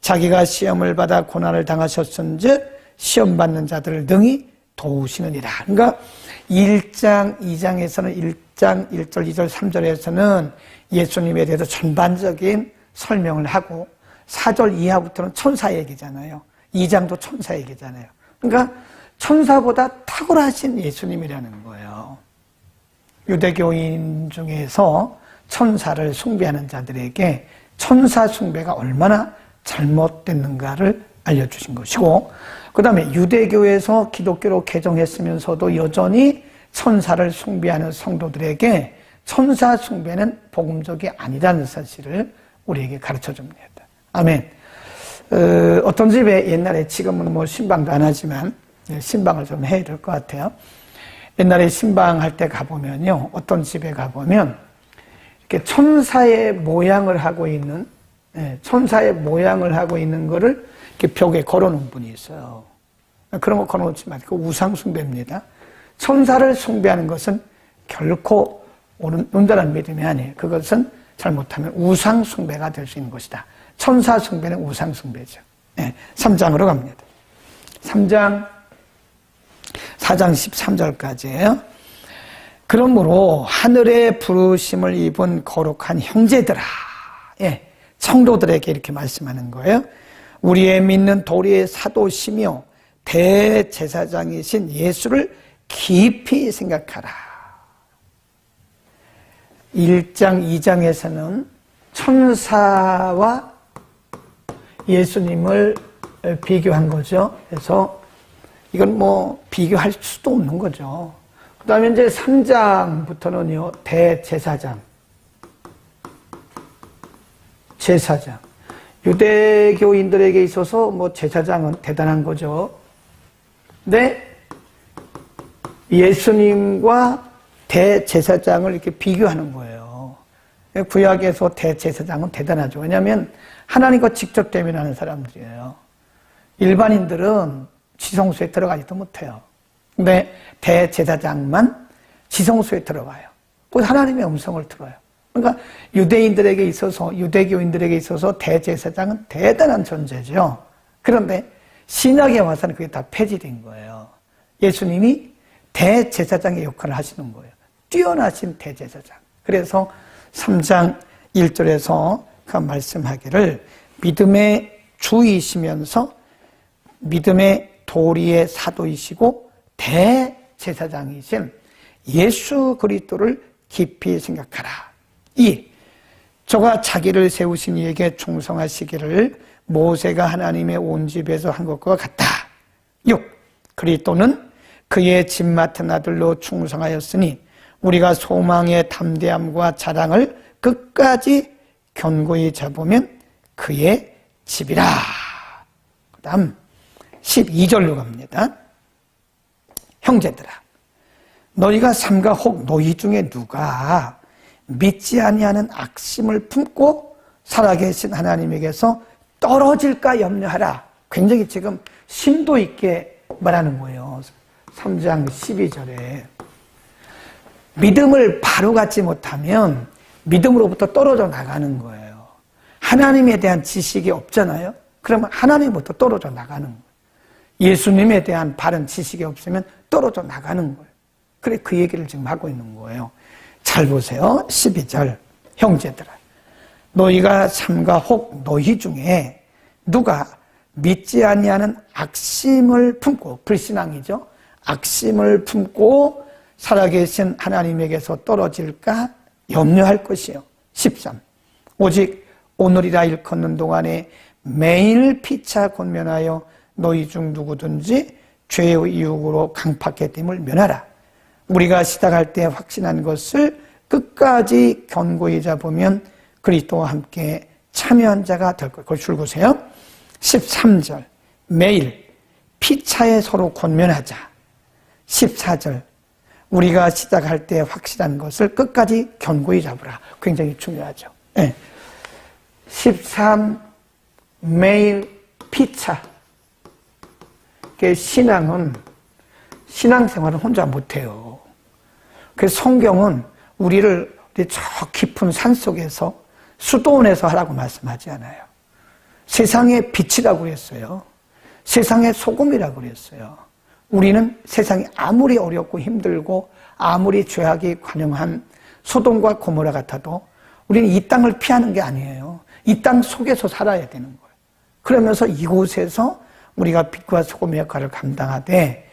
자기가 시험을 받아 고난을 당하셨은즉 시험 받는 자들을 능히 도우시느니라. 그러니까 1장, 2장에서는 1장 1절, 2절, 3절에서는 예수님에 대해서 전반적인 설명을 하고 4절 이하부터는 천사 얘기잖아요. 2장도 천사 얘기잖아요. 그러니까 천사보다 탁월하신 예수님이라는 거예요. 유대교인 중에서 천사를 숭배하는 자들에게 천사 숭배가 얼마나 잘못됐는가를 알려주신 것이고, 그 다음에 유대교에서 기독교로 개종했으면서도 여전히 천사를 숭배하는 성도들에게 천사 숭배는 복음적이 아니라는 사실을 우리에게 가르쳐 줍니다. 아멘. 어떤 집에 옛날에, 지금은 뭐 신방도 안 하지만 신방을 좀 해야 될 것 같아요. 옛날에 신방할 때 가보면요, 어떤 집에 가보면 이렇게 천사의 모양을 하고 있는, 천사의 모양을 하고 있는 거를 이렇게 벽에 걸어놓은 분이 있어요. 그런 거 걸어놓지 마시고 우상 숭배입니다. 천사를 숭배하는 것은 결코 온전한 믿음이 아니에요. 그것은 잘못하면 우상 숭배가 될 수 있는 것이다. 천사 숭배는 우상 숭배죠. 3장으로 갑니다. 3장 4장 13절까지예요. 그러므로 하늘의 부르심을 입은 거룩한 형제들아, 성도들에게 이렇게 말씀하는 거예요. 우리의 믿는 도리의 사도시며 대제사장이신 예수를 깊이 생각하라. 1장, 2장에서는 천사와 예수님을 비교한 거죠. 그래서 이건 뭐 비교할 수도 없는 거죠. 그 다음에 이제 3장부터는요, 대제사장. 제사장. 유대교인들에게 있어서 뭐 제사장은 대단한 거죠. 근데 예수님과 대제사장을 이렇게 비교하는 거예요. 구약에서 대제사장은 대단하죠. 왜냐하면 하나님과 직접 대면하는 사람들이에요. 일반인들은 지성소에 들어가지도 못해요. 근데 대제사장만 지성소에 들어가요. 곧 하나님의 음성을 들어요. 그러니까 유대인들에게 있어서, 유대교인들에게 있어서 대제사장은 대단한 존재죠. 그런데 신약에 와서는 그게 다 폐지된 거예요. 예수님이 대제사장의 역할을 하시는 거예요. 뛰어나신 대제사장. 그래서 3장 1절에서 그 말씀하기를 믿음의 주이시면서 믿음의 도리의 사도이시고 대제사장이신 예수 그리스도를 깊이 생각하라. 2. 저가 자기를 세우신 이에게 충성하시기를 모세가 하나님의 온 집에서 한 것과 같다. 6. 그리스도는 그의 집 맡은 아들로 충성하였으니 우리가 소망의 담대함과 자랑을 끝까지 견고히 잡으면 그의 집이라. 그 다음 12절로 갑니다. 형제들아, 너희가 삼가 혹 너희 중에 누가 믿지 아니하는 악심을 품고 살아계신 하나님에게서 떨어질까 염려하라. 굉장히 지금 심도 있게 말하는 거예요. 3장 12절에 믿음을 바로 갖지 못하면 믿음으로부터 떨어져 나가는 거예요. 하나님에 대한 지식이 없잖아요. 그러면 하나님부터 떨어져 나가는 거예요. 예수님에 대한 바른 지식이 없으면 떨어져 나가는 거예요. 그래 그 얘기를 지금 하고 있는 거예요. 잘 보세요. 12절 형제들아 너희가 삼가 혹 너희 중에 누가 믿지 아니하는 악심을 품고 불신앙이죠. 악심을 품고 살아계신 하나님에게서 떨어질까 염려할 것이요. 13 오직 오늘이라 일컫는 동안에 매일 피차 권면하여 너희 중 누구든지 죄의 유혹으로 강팍해 됨을 면하라. 우리가 시작할 때 확신한 것을 끝까지 견고히 잡으면 그리스도와 함께 참여한 자가 될 것. 그걸 줄거세요. 13절 매일 피차에 서로 권면하자. 14절 우리가 시작할 때 확실한 것을 끝까지 견고히 잡으라. 굉장히 중요하죠. 네. 13 매일 피차. 신앙은 신앙생활은 혼자 못해요. 그래서 성경은 우리를 저 깊은 산속에서 수도원에서 하라고 말씀하지 않아요. 세상의 빛이라고 그랬어요. 세상의 소금이라고 그랬어요. 우리는 세상이 아무리 어렵고 힘들고 아무리 죄악이 관영한 소돔과 고모라 같아도 우리는 이 땅을 피하는 게 아니에요. 이 땅 속에서 살아야 되는 거예요. 그러면서 이곳에서 우리가 빛과 소금의 역할을 감당하되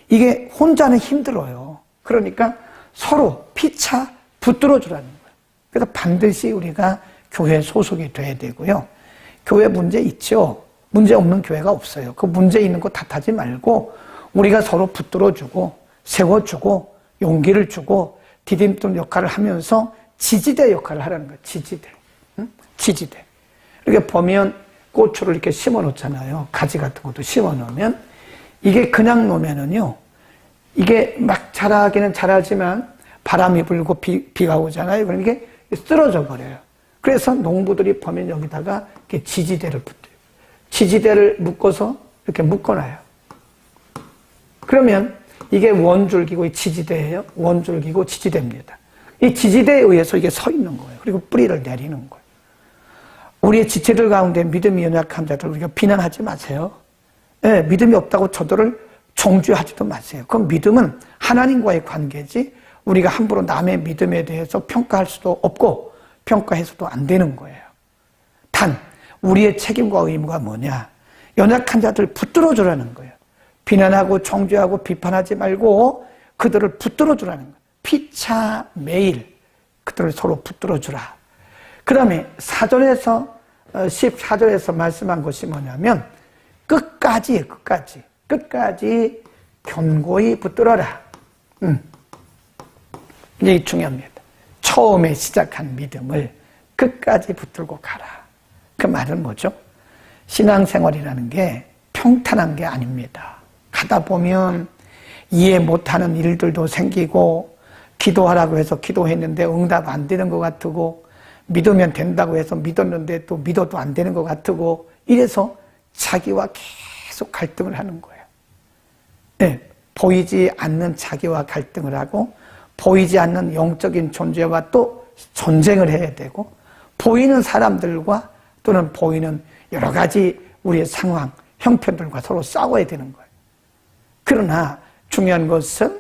이게 혼자는 힘들어요. 그러니까 서로 피차 붙들어 주라는 거예요. 그래서 반드시 우리가 교회 소속이 돼야 되고요. 교회 문제 있죠. 문제 없는 교회가 없어요. 그 문제 있는 거 탓하지 말고 우리가 서로 붙들어 주고 세워주고 용기를 주고 디딤돌 역할을 하면서 지지대 역할을 하라는 거예요. 지지대. 응? 지지대. 이렇게 보면 고추를 이렇게 심어 놓잖아요. 가지 같은 것도 심어 놓으면 이게 그냥 놓으면은요. 이게 막 자라기는 자라지만 바람이 불고 비가 오잖아요. 그럼 이게 쓰러져 버려요. 그래서 농부들이 보면 여기다가 이렇게 지지대를 붙여요. 지지대를 묶어서 이렇게 묶어놔요. 그러면 이게 원줄기고 지지대예요. 원줄기고 지지대입니다. 이 지지대에 의해서 이게 서 있는 거예요. 그리고 뿌리를 내리는 거예요. 우리의 지체들 가운데 믿음이 연약한 자들 우리가 비난하지 마세요. 네, 믿음이 없다고 저들을 정죄하지도 마세요. 그 믿음은 하나님과의 관계지 우리가 함부로 남의 믿음에 대해서 평가할 수도 없고 평가해서도 안 되는 거예요. 단 우리의 책임과 의무가 뭐냐? 연약한 자들 붙들어 주라는 거예요. 비난하고 정죄하고 비판하지 말고 그들을 붙들어 주라는 거예요. 피차 매일 그들을 서로 붙들어 주라. 그 다음에 사전에서 14절에서 말씀한 것이 뭐냐면 끝까지 견고히 붙들어라. 이게 중요합니다. 처음에 시작한 믿음을 끝까지 붙들고 가라. 그 말은 뭐죠? 신앙생활이라는 게 평탄한 게 아닙니다. 가다 보면 이해 못하는 일들도 생기고 기도하라고 해서 기도했는데 응답 안 되는 것 같고 믿으면 된다고 해서 믿었는데 또 믿어도 안 되는 것 같고 이래서 자기와 계속 갈등을 하는 거예요. 네, 보이지 않는 자기와 갈등을 하고 보이지 않는 영적인 존재와 또 전쟁을 해야 되고 보이는 사람들과 또는 보이는 여러 가지 우리의 상황, 형편들과 서로 싸워야 되는 거예요. 그러나 중요한 것은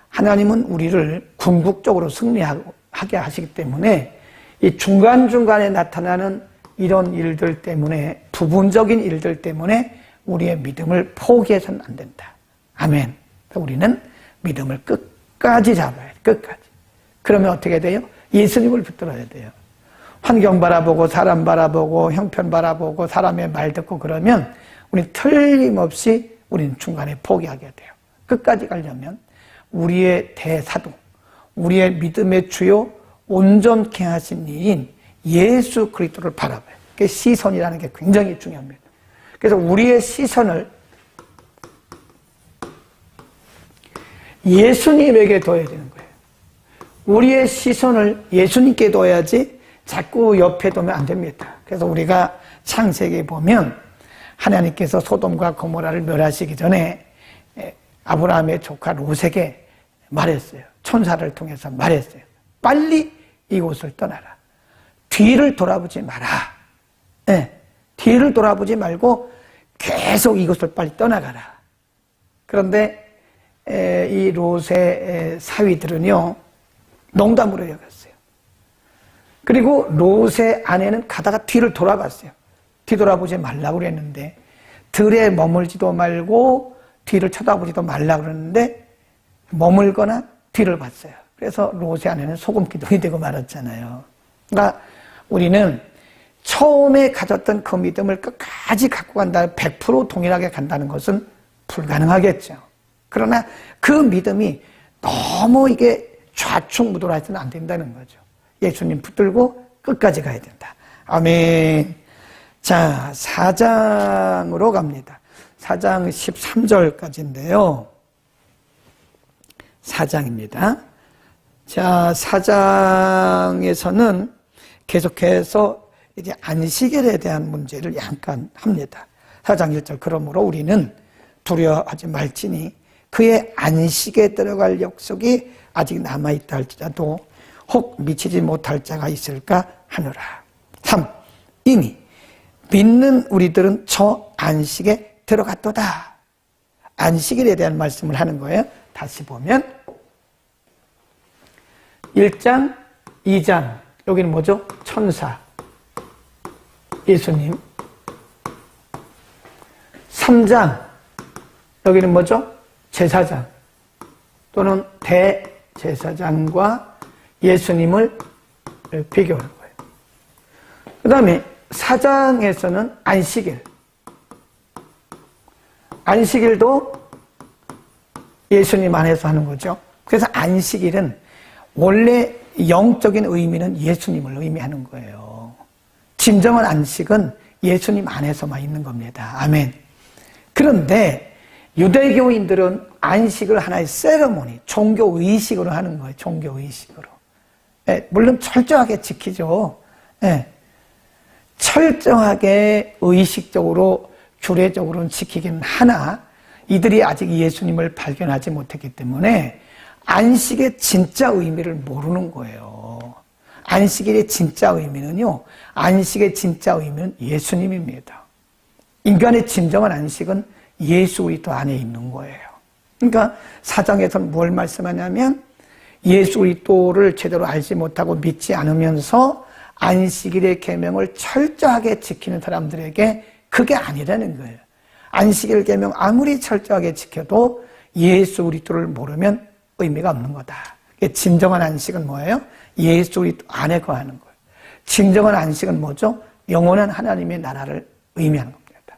하나님은 우리를 궁극적으로 승리하게 하시기 때문에 이 중간중간에 나타나는 이런 일들 때문에 부분적인 일들 때문에 우리의 믿음을 포기해서는 안 된다. 아멘. 우리는 믿음을 끝까지 잡아야 돼. 끝까지. 그러면 어떻게 돼요? 예수님을 붙들어야 돼요. 환경 바라보고 사람 바라보고 형편 바라보고 사람의 말 듣고 그러면 우리는 틀림없이 우리는 중간에 포기하게 돼요. 끝까지 가려면 우리의 대사도 우리의 믿음의 주요 온전케 하신 이인 예수 그리스도를 바라봐요. 그게 시선이라는 게 굉장히 중요합니다. 그래서 우리의 시선을 예수님에게 둬야 되는 거예요. 우리의 시선을 예수님께 둬야지 자꾸 옆에 두면 안 됩니다. 그래서 우리가 창세기에 보면 하나님께서 소돔과 고모라를 멸하시기 전에 아브라함의 조카 롯에게 말했어요. 천사를 통해서 말했어요. 빨리 이곳을 떠나라. 뒤를 돌아보지 마라. 뒤를 돌아보지 말고 계속 이곳을 빨리 떠나가라. 그런데 이 롯의 사위들은요, 농담으로 여겼어요. 그리고 롯의 아내는 가다가 뒤를 돌아봤어요. 뒤돌아보지 말라고 그랬는데, 들에 머물지도 말고 뒤를 쳐다보지도 말라고 그랬는데 머물거나 뒤를 봤어요. 그래서 롯의 아내는 소금 기둥이 되고 말았잖아요. 그러니까 우리는 처음에 가졌던 그 믿음을 끝까지 갖고 간다, 100% 동일하게 간다는 것은 불가능하겠죠. 그러나 그 믿음이 너무 이게 좌충우돌해서는 안 된다는 거죠. 예수님 붙들고 끝까지 가야 된다. 아멘. 자, 4장으로 갑니다. 4장 13절까지인데요. 4장입니다. 자, 4장에서는 계속해서 이제 안식일에 대한 문제를 잠깐 합니다. 4장 1절, 그러므로 우리는 두려워하지 말지니 그의 안식에 들어갈 약속이 아직 남아있다 할지라도 혹 미치지 못할 자가 있을까 하노라. 3. 이미 믿는 우리들은 저 안식에 들어갔도다. 안식일에 대한 말씀을 하는 거예요. 다시 보면 1장, 2장, 여기는 뭐죠? 천사, 예수님. 3장, 여기는 뭐죠? 제사장 또는 대제사장과 예수님을 비교하는 거예요. 그 다음에 4장에서는 안식일. 안식일도 예수님 안에서 하는 거죠. 그래서 안식일은 원래 영적인 의미는 예수님을 의미하는 거예요. 진정한 안식은 예수님 안에서만 있는 겁니다. 아멘. 그런데 유대교인들은 안식을 하나의 세레모니, 종교의식으로 하는 거예요. 종교의식으로. 물론 철저하게 지키죠. 철저하게 의식적으로 규례적으로는 지키긴 하나 이들이 아직 예수님을 발견하지 못했기 때문에 안식의 진짜 의미를 모르는 거예요. 안식일의 진짜 의미는요, 안식의 진짜 의미는 예수님입니다. 인간의 진정한 안식은 예수 그리스도 안에 있는 거예요. 그러니까 4장에서는 뭘 말씀하냐면 예수 그리스도를 제대로 알지 못하고 믿지 않으면서 안식일의 계명을 철저하게 지키는 사람들에게 그게 아니라는 거예요. 안식일 계명 아무리 철저하게 지켜도 예수 그리스도를 모르면 의미가 없는 거다. 진정한 안식은 뭐예요? 예수 그리스도 안에 거하는 거예요. 진정한 안식은 뭐죠? 영원한 하나님의 나라를 의미하는 겁니다.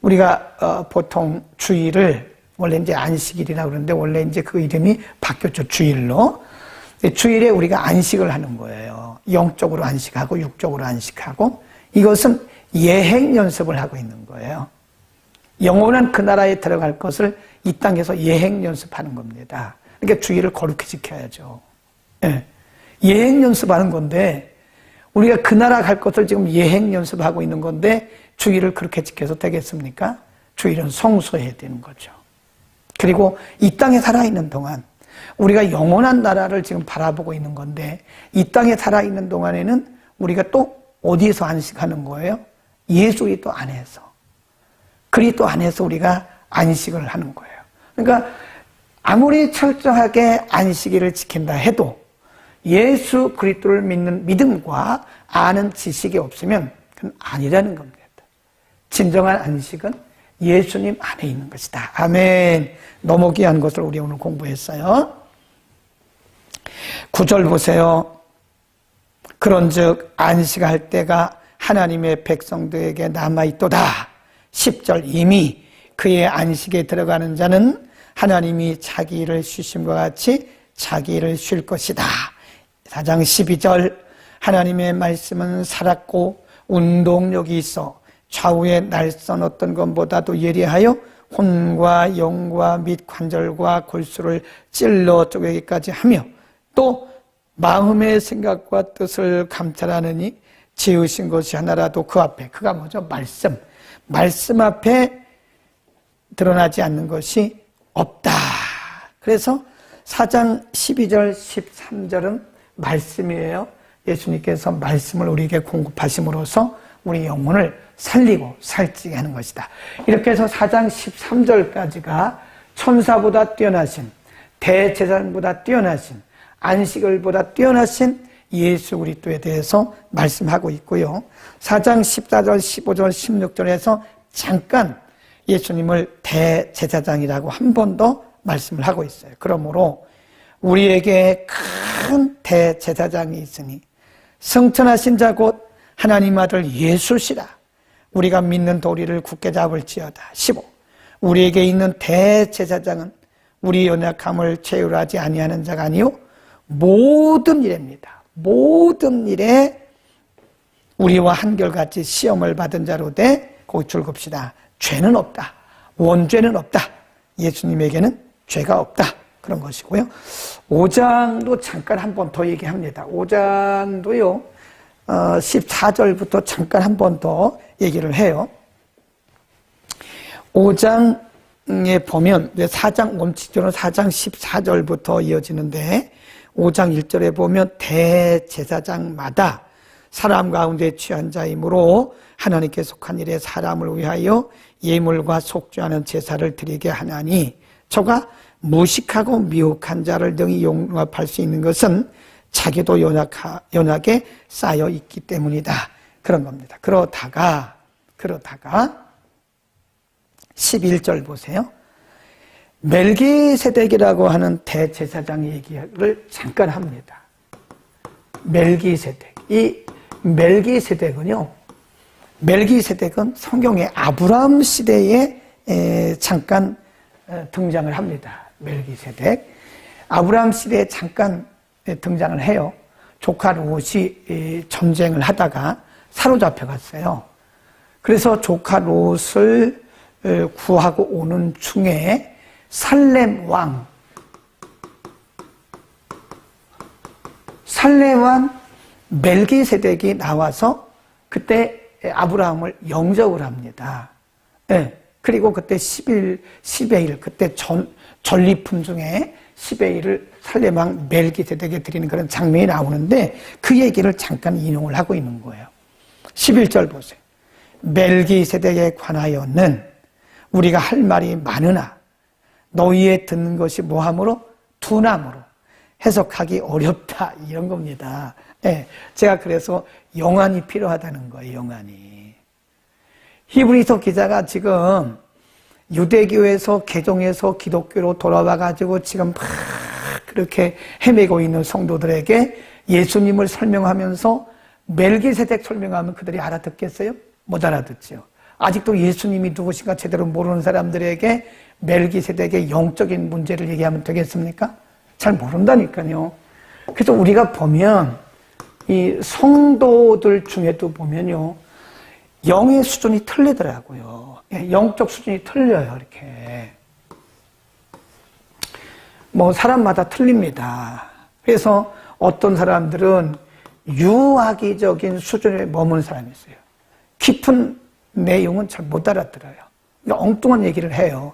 우리가 보통 주일을 원래 이제 안식일이라고 그러는데 원래 이제 그 이름이 바뀌었죠. 주일로. 주일에 우리가 안식을 하는 거예요. 영적으로 안식하고 육적으로 안식하고, 이것은 예행 연습을 하고 있는 거예요. 영원한 그 나라에 들어갈 것을 이 땅에서 예행 연습하는 겁니다. 그러니까 주일을 거룩히 지켜야죠. 예행 연습하는 건데 우리가 그 나라 갈 것을 지금 예행 연습하고 있는 건데 주일을 그렇게 지켜서 되겠습니까? 주일은 성소해야 되는 거죠. 그리고 이 땅에 살아있는 동안 우리가 영원한 나라를 지금 바라보고 있는 건데 이 땅에 살아있는 동안에는 우리가 또 어디에서 안식하는 거예요? 예수 그리스도 안에서. 그리스도 안에서 우리가 안식을 하는 거예요. 그러니까 아무리 철저하게 안식일을 지킨다 해도 예수 그리스도를 믿는 믿음과 아는 지식이 없으면 그건 아니라는 겁니다. 진정한 안식은 예수님 안에 있는 것이다. 아멘. 너무 귀한 것을 우리 오늘 공부했어요. 9절 보세요. 그런즉 안식할 때가 하나님의 백성들에게 남아있도다. 10절 이미 그의 안식에 들어가는 자는 하나님이 자기 일을 쉬심과 같이 자기 일을 쉴 것이다. 4장 12절 하나님의 말씀은 살았고 운동력이 있어 좌우의 날선 어떤 것보다도 예리하여 혼과 영과 및 관절과 골수를 찔러 쪼개기까지 하며 또 마음의 생각과 뜻을 감찰하느니 지으신 것이 하나라도 그 앞에, 그가 뭐죠? 말씀 앞에 드러나지 않는 것이 없다. 그래서 4장 12절 13절은 말씀이에요. 예수님께서 말씀을 우리에게 공급하심으로써 우리 영혼을 살리고 살찌게 하는 것이다. 이렇게 해서 4장 13절까지가 천사보다 뛰어나신, 대제사장보다 뛰어나신, 안식일보다 뛰어나신 예수 그리스도에 대해서 말씀하고 있고요. 4장 14절, 15절, 16절에서 잠깐 예수님을 대제사장이라고 한 번 더 말씀을 하고 있어요. 그러므로 우리에게 큰 대제사장이 있으니 승천하신 자 곧 하나님 아들 예수시라. 우리가 믿는 도리를 굳게 잡을지어다. 15. 우리에게 있는 대제사장은 우리 연약함을 체휼하지 아니하는 자가 아니요 모든 일입니다. 모든 일에 우리와 한결같이 시험을 받은 자로 돼 거기 줄급시다. 죄는 없다. 원죄는 없다. 예수님에게는 죄가 없다. 그런 것이고요. 5장도 잠깐 한 번 더 얘기합니다. 5장도요. 14절부터 잠깐 한 번 더 얘기를 해요. 5장에 보면 4장 원칙적으로 4장 14절부터 이어지는데 5장 1절에 보면 대제사장마다 사람 가운데 취한 자이므로 하나님께 속한 일에 사람을 위하여 예물과 속죄하는 제사를 드리게 하나니 저가 무식하고 미혹한 자를 능히 용납할 수 있는 것은 자기도 연약에 쌓여 있기 때문이다. 그런 겁니다. 그러다가 11절 보세요. 멜기세덱이라고 하는 대제사장 얘기를 잠깐 합니다. 멜기세덱. 이 멜기세덱은 성경의 아브라함 시대에 잠깐 등장을 합니다. 멜기세덱. 아브라함 시대에 잠깐 등장을 해요. 조카 롯이 전쟁을 하다가 사로잡혀 갔어요. 그래서 조카 롯을 구하고 오는 중에 살렘 왕 멜기세덱이 나와서 그때 아브라함을 영접을 합니다. 네. 그리고 그때 10의 1, 그때 전리품 중에 10의 1을 살렘 왕 멜기세덱에 드리는 그런 장면이 나오는데 그 얘기를 잠깐 인용을 하고 있는 거예요. 11절 보세요. 멜기세덱에 관하여는 우리가 할 말이 많으나 너희의 듣는 것이 뭐하므로? 둔함으로 해석하기 어렵다. 이런 겁니다. 네, 제가 그래서 영안이 필요하다는 거예요. 영안이. 히브리서 기자가 지금 유대교에서 개종해서 기독교로 돌아와가지고 지금 막 그렇게 헤매고 있는 성도들에게 예수님을 설명하면서 멜기세덱 설명하면 그들이 알아듣겠어요? 못 알아듣죠. 아직도 예수님이 누구신가 제대로 모르는 사람들에게 멜기세덱의 영적인 문제를 얘기하면 되겠습니까? 잘 모른다니까요. 그래서 우리가 보면 이 성도들 중에도 보면요, 영의 수준이 틀리더라고요. 영적 수준이 틀려요, 이렇게. 뭐 사람마다 틀립니다. 그래서 어떤 사람들은 유아기적인 수준에 머무는 사람이 있어요. 깊은 내용은 잘 못 알아들어요. 그러니까 엉뚱한 얘기를 해요.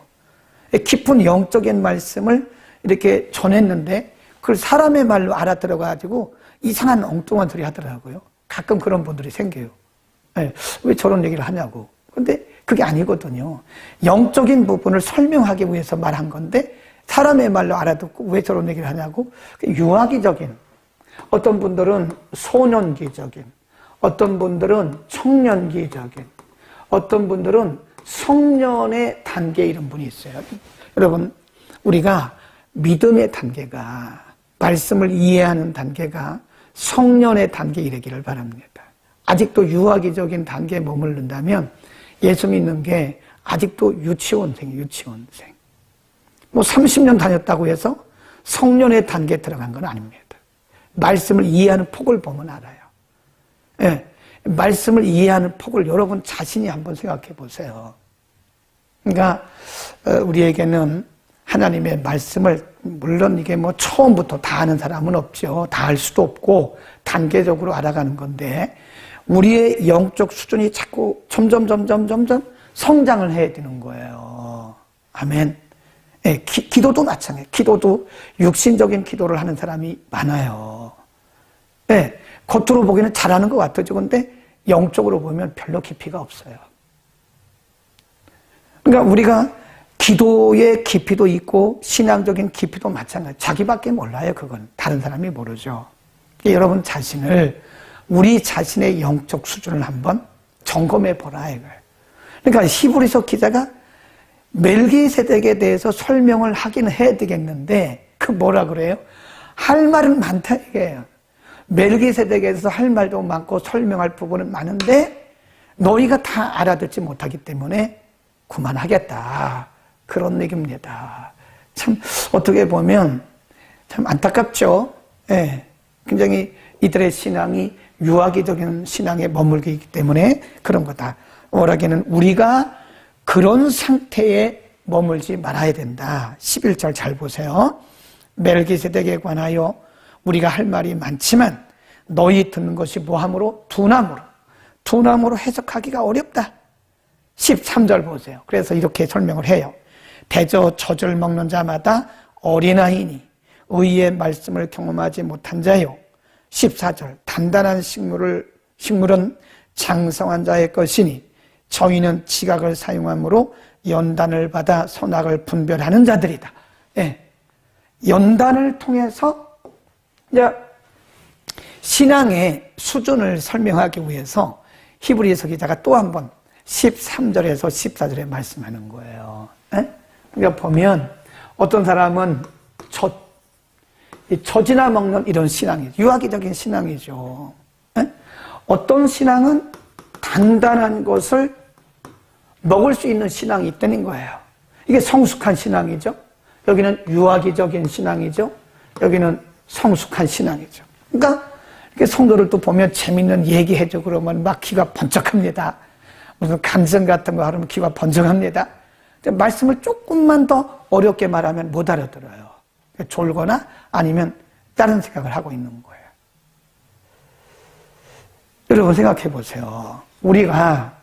깊은 영적인 말씀을 이렇게 전했는데 그걸 사람의 말로 알아들어가지고 이상한 엉뚱한 소리 하더라고요. 가끔 그런 분들이 생겨요. 네, 왜 저런 얘기를 하냐고. 근데 그게 아니거든요. 영적인 부분을 설명하기 위해서 말한 건데 사람의 말로 알아듣고 왜 저런 얘기를 하냐고. 유아기적인, 어떤 분들은 소년기적인, 어떤 분들은 청년기적인, 어떤 분들은 성년의 단계 이런 분이 있어요. 여러분, 우리가 믿음의 단계가, 말씀을 이해하는 단계가 성년의 단계에 이르기를 바랍니다. 아직도 유아기적인 단계에 머무른다면 예수 믿는 게 아직도 유치원생이에요. 유치원생. 뭐 30년 다녔다고 해서 성년의 단계에 들어간 건 아닙니다. 말씀을 이해하는 폭을 보면 알아요. 예, 말씀을 이해하는 폭을 여러분 자신이 한번 생각해 보세요. 그러니까 우리에게는 하나님의 말씀을, 물론 이게 뭐 처음부터 다 아는 사람은 없죠. 다 알 수도 없고 단계적으로 알아가는 건데 우리의 영적 수준이 자꾸 점점 성장을 해야 되는 거예요. 아멘. 예, 기도도 마찬가지예요. 기도도 육신적인 기도를 하는 사람이 많아요. 예, 겉으로 보기에는 잘하는 것 같아요. 근데 영적으로 보면 별로 깊이가 없어요. 그러니까 우리가 기도의 깊이도 있고 신앙적인 깊이도 마찬가지. 자기밖에 몰라요. 그건 다른 사람이 모르죠. 여러분 자신을 우리 자신의 영적 수준을 한번 점검해 보라 이거예요. 그러니까 히브리서 기자가 멜기세덱에 대해서 설명을 하긴 해야 되겠는데 그 뭐라 그래요? 할 말은 많다 이게요. 멜기세덱에 대해서 할 말도 많고 설명할 부분은 많은데 너희가 다 알아듣지 못하기 때문에 그만하겠다. 그런 얘기입니다. 참 어떻게 보면 참 안타깝죠. 예, 굉장히 이들의 신앙이 유아기적인 신앙에 머물기 때문에 그런 거다. 뭐라기는 우리가 그런 상태에 머물지 말아야 된다. 11절 잘 보세요. 멜기세덱에 관하여 우리가 할 말이 많지만 너희 듣는 것이 뭐함으로? 둔함으로 해석하기가 어렵다. 13절 보세요. 그래서 이렇게 설명을 해요. 대저 젖을 먹는 자마다 어린아이니 의의 말씀을 경험하지 못한 자요. 14절 단단한 식물은 장성한 자의 것이니 저희는 지각을 사용함으로 연단을 받아 선악을 분별하는 자들이다. 예. 연단을 통해서 이제 신앙의 수준을 설명하기 위해서 히브리서 기자가 또 한 번 13절에서 14절에 말씀하는 거예요. 예? 그러니까 보면 어떤 사람은 젖이나 먹는 이런 신앙이죠. 유아기적인 신앙이죠. 예? 어떤 신앙은 단단한 것을 먹을 수 있는 신앙이 있다는 거예요. 이게 성숙한 신앙이죠. 여기는 유아기적인 신앙이죠. 여기는 성숙한 신앙이죠. 그러니까 이렇게 성도를 또 보면 재밌는 얘기해줘 그러면 막 귀가 번쩍합니다. 무슨 감정 같은 거 하면 귀가 번쩍합니다. 말씀을 조금만 더 어렵게 말하면 못 알아들어요. 졸거나 아니면 다른 생각을 하고 있는 거예요. 여러분 생각해 보세요. 우리가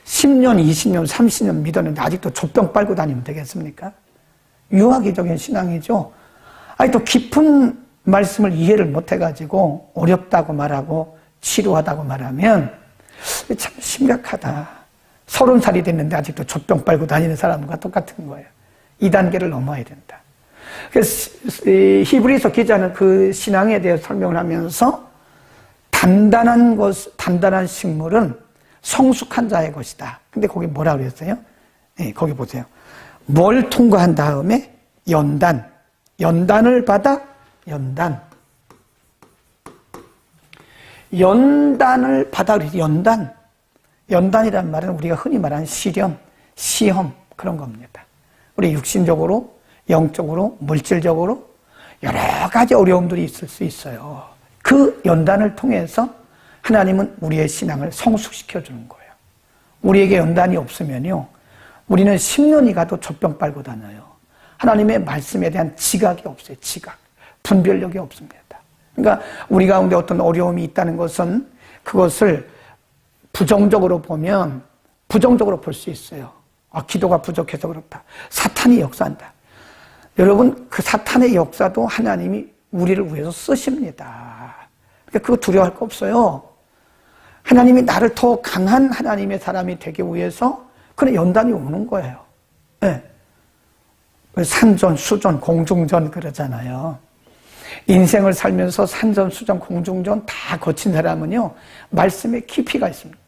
10년, 20년, 30년 믿었는데 아직도 젖병 빨고 다니면 되겠습니까? 유아기적인 신앙이죠. 아니 또 깊은 말씀을 이해를 못 해가지고 어렵다고 말하고 지루하다고 말하면 참 심각하다. 30살이 됐는데 아직도 젖병 빨고 다니는 사람과 똑같은 거예요. 이 단계를 넘어야 된다. 그래서 히브리서 기자는 그 신앙에 대해 설명을 하면서 단단한 식물은 성숙한 자의 것이다. 근데 거기 뭐라 그랬어요? 네, 거기 보세요. 뭘 통과한 다음에 연단을 받아 연단을 받아 연단이란 말은 우리가 흔히 말하는 시험 그런 겁니다. 우리 육신적으로, 영적으로, 물질적으로 여러 가지 어려움들이 있을 수 있어요. 그 연단을 통해서 하나님은 우리의 신앙을 성숙시켜 주는 거예요. 우리에게 연단이 없으면요, 우리는 10년이 가도 젖병 빨고 다녀요. 하나님의 말씀에 대한 지각이 없어요. 분별력이 없습니다. 그러니까 우리 가운데 어떤 어려움이 있다는 것은 그것을 부정적으로 보면 부정적으로 볼 수 있어요. 기도가 부족해서 그렇다. 사탄이 역사한다. 여러분 그 사탄의 역사도 하나님이 우리를 위해서 쓰십니다. 그러니까 그거 두려워할 거 없어요. 하나님이 나를 더 강한 하나님의 사람이 되기 위해서 그런 연단이 오는 거예요. 네. 산전, 수전, 공중전 그러잖아요. 인생을 살면서 산전, 수전, 공중전 다 거친 사람은요, 말씀에 깊이가 있습니다.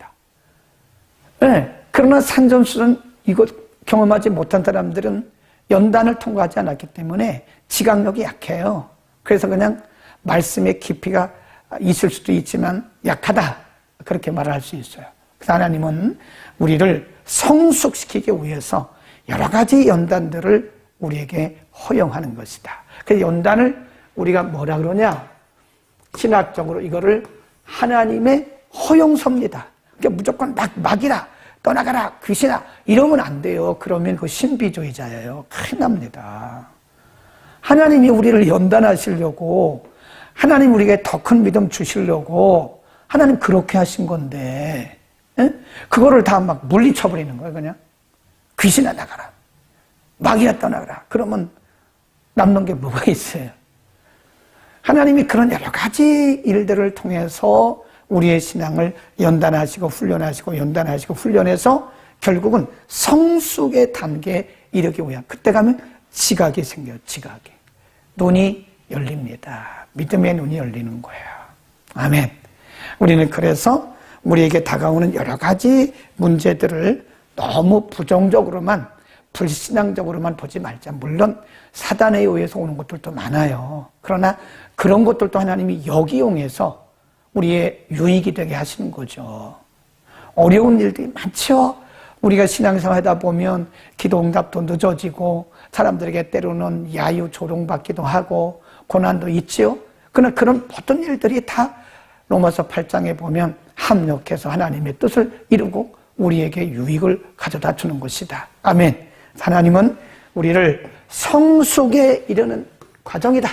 네. 그러나 산전, 수전 이거 경험하지 못한 사람들은 연단을 통과하지 않았기 때문에 지각력이 약해요. 그래서 그냥 말씀의 깊이가 있을 수도 있지만 약하다. 그렇게 말할 수 있어요. 그래서 하나님은 우리를 성숙시키기 위해서 여러 가지 연단들을 우리에게 허용하는 것이다. 그래서 연단을 우리가 뭐라 그러냐? 신학적으로 이거를 하나님의 허용서입니다. 그러니까 무조건 막이라, 떠나가라, 귀신아 이러면 안 돼요. 그러면 그 신비주의자예요. 큰일 납니다. 하나님이 우리를 연단하시려고, 하나님 우리에게 더 큰 믿음 주시려고 하나님 그렇게 하신 건데, 에? 그거를 다 막 물리쳐버리는 거예요. 그냥 귀신아 나가라. 마귀야 떠나가라. 그러면 남는 게 뭐가 있어요? 하나님이 그런 여러 가지 일들을 통해서 우리의 신앙을 연단하시고 훈련하시고 연단하시고 훈련해서 결국은 성숙의 단계에 이르기 위한, 그때 가면 지각이 생겨요. 지각이. 눈이 열립니다. 믿음의 눈이 열리는 거예요. 아멘. 우리는 그래서 우리에게 다가오는 여러 가지 문제들을 너무 부정적으로만, 불신앙적으로만 보지 말자. 물론 사단에 의해서 오는 것들도 많아요. 그러나 그런 것들도 하나님이 역이용해서 우리의 유익이 되게 하시는 거죠. 어려운 일들이 많죠. 우리가 신앙생활 하다 보면 기도 응답도 늦어지고 사람들에게 때로는 야유 조롱받기도 하고 고난도 있지요. 그러나 그런 모든 일들이 다 로마서 8장에 보면 합력해서 하나님의 뜻을 이루고 우리에게 유익을 가져다 주는 것이다. 아멘. 하나님은 우리를 성숙에 이르는 과정이다.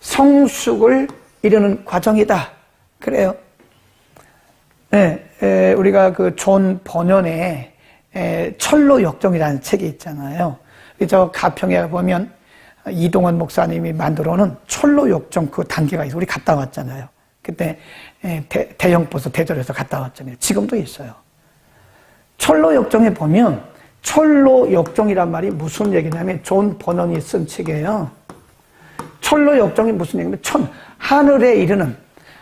성숙을 이루는 과정이다. 그래요. 우리가 그 존 버년의 철로 역정이라는 책이 있잖아요. 저 가평에 보면 이동원 목사님이 만들어놓은 철로 역정 그 단계가 있어요. 우리 갔다 왔잖아요. 그때 대형버스 대절해서 갔다 왔잖아요. 지금도 있어요. 철로 역정에 보면 철로 역정이란 말이 무슨 얘기냐면 존 버넌이 쓴 책이에요. 철로 역정이 무슨 얘기냐면 하늘에 이르는,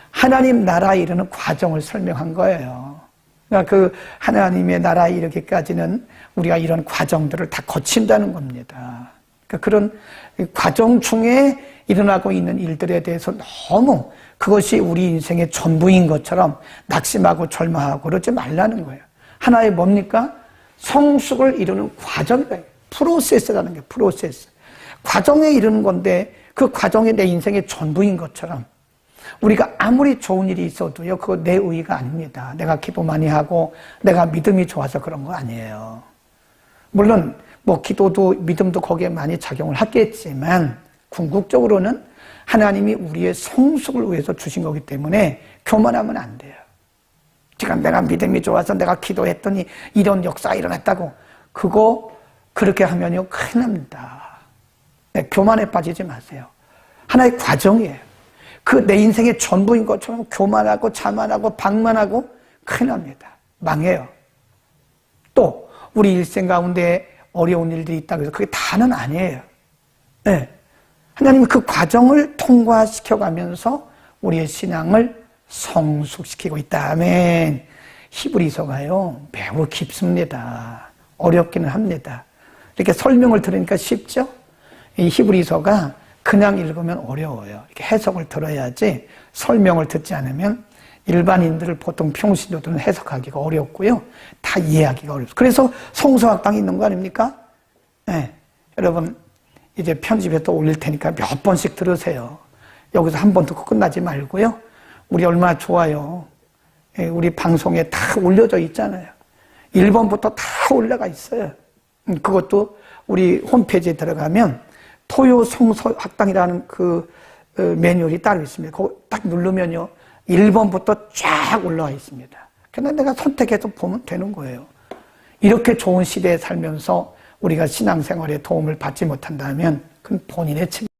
하나님 나라에 이르는 과정을 설명한 거예요. 그러니까 그 하나님의 나라에 이르기까지는 우리가 이런 과정들을 다 거친다는 겁니다. 그러니까 그런 과정 중에 일어나고 있는 일들에 대해서 너무 그것이 우리 인생의 전부인 것처럼 낙심하고 절망하고 그러지 말라는 거예요. 하나의 뭡니까? 성숙을 이루는 과정이에요. 프로세스라는 게 프로세스. 과정에 이르는 건데 그 과정이 내 인생의 전부인 것처럼 우리가 아무리 좋은 일이 있어도요, 그거 내 의의가 아닙니다. 내가 기도 많이 하고 내가 믿음이 좋아서 그런 거 아니에요. 물론 뭐 기도도 믿음도 거기에 많이 작용을 하겠지만 궁극적으로는 하나님이 우리의 성숙을 위해서 주신 거기 때문에 교만하면 안 돼요. 지금 내가 믿음이 좋아서 내가 기도했더니 이런 역사가 일어났다고 그거 그렇게 하면요 큰일 납니다. 네, 교만에 빠지지 마세요. 하나의 과정이에요. 그 내 인생의 전부인 것처럼 교만하고 자만하고 방만하고 큰일 납니다. 망해요. 또 우리 일생 가운데 어려운 일들이 있다고 해서 그게 다는 아니에요. 네. 하나님은 그 과정을 통과시켜가면서 우리의 신앙을 성숙시키고 있다. 아멘. 히브리서가요 매우 깊습니다. 어렵기는 합니다. 이렇게 설명을 들으니까 쉽죠? 이 히브리서가 그냥 읽으면 어려워요. 이렇게 해석을 들어야지 설명을 듣지 않으면 일반인들을 보통 평신도들은 해석하기가 어렵고요. 다 이해하기가 어렵습니다. 그래서 성서학당이 있는 거 아닙니까? 네. 여러분 이제 편집에 또 올릴 테니까 몇 번씩 들으세요. 여기서 한 번 듣고 끝나지 말고요. 우리 얼마나 좋아요. 우리 방송에 다 올려져 있잖아요. 1번부터 다 올라가 있어요. 그것도 우리 홈페이지에 들어가면 토요 성서학당이라는 그 매뉴얼이 따로 있습니다. 그거 딱 누르면요 1번부터 쫙 올라와 있습니다. 그냥 내가 선택해서 보면 되는 거예요. 이렇게 좋은 시대에 살면서 우리가 신앙생활에 도움을 받지 못한다면 그건 본인의 책임.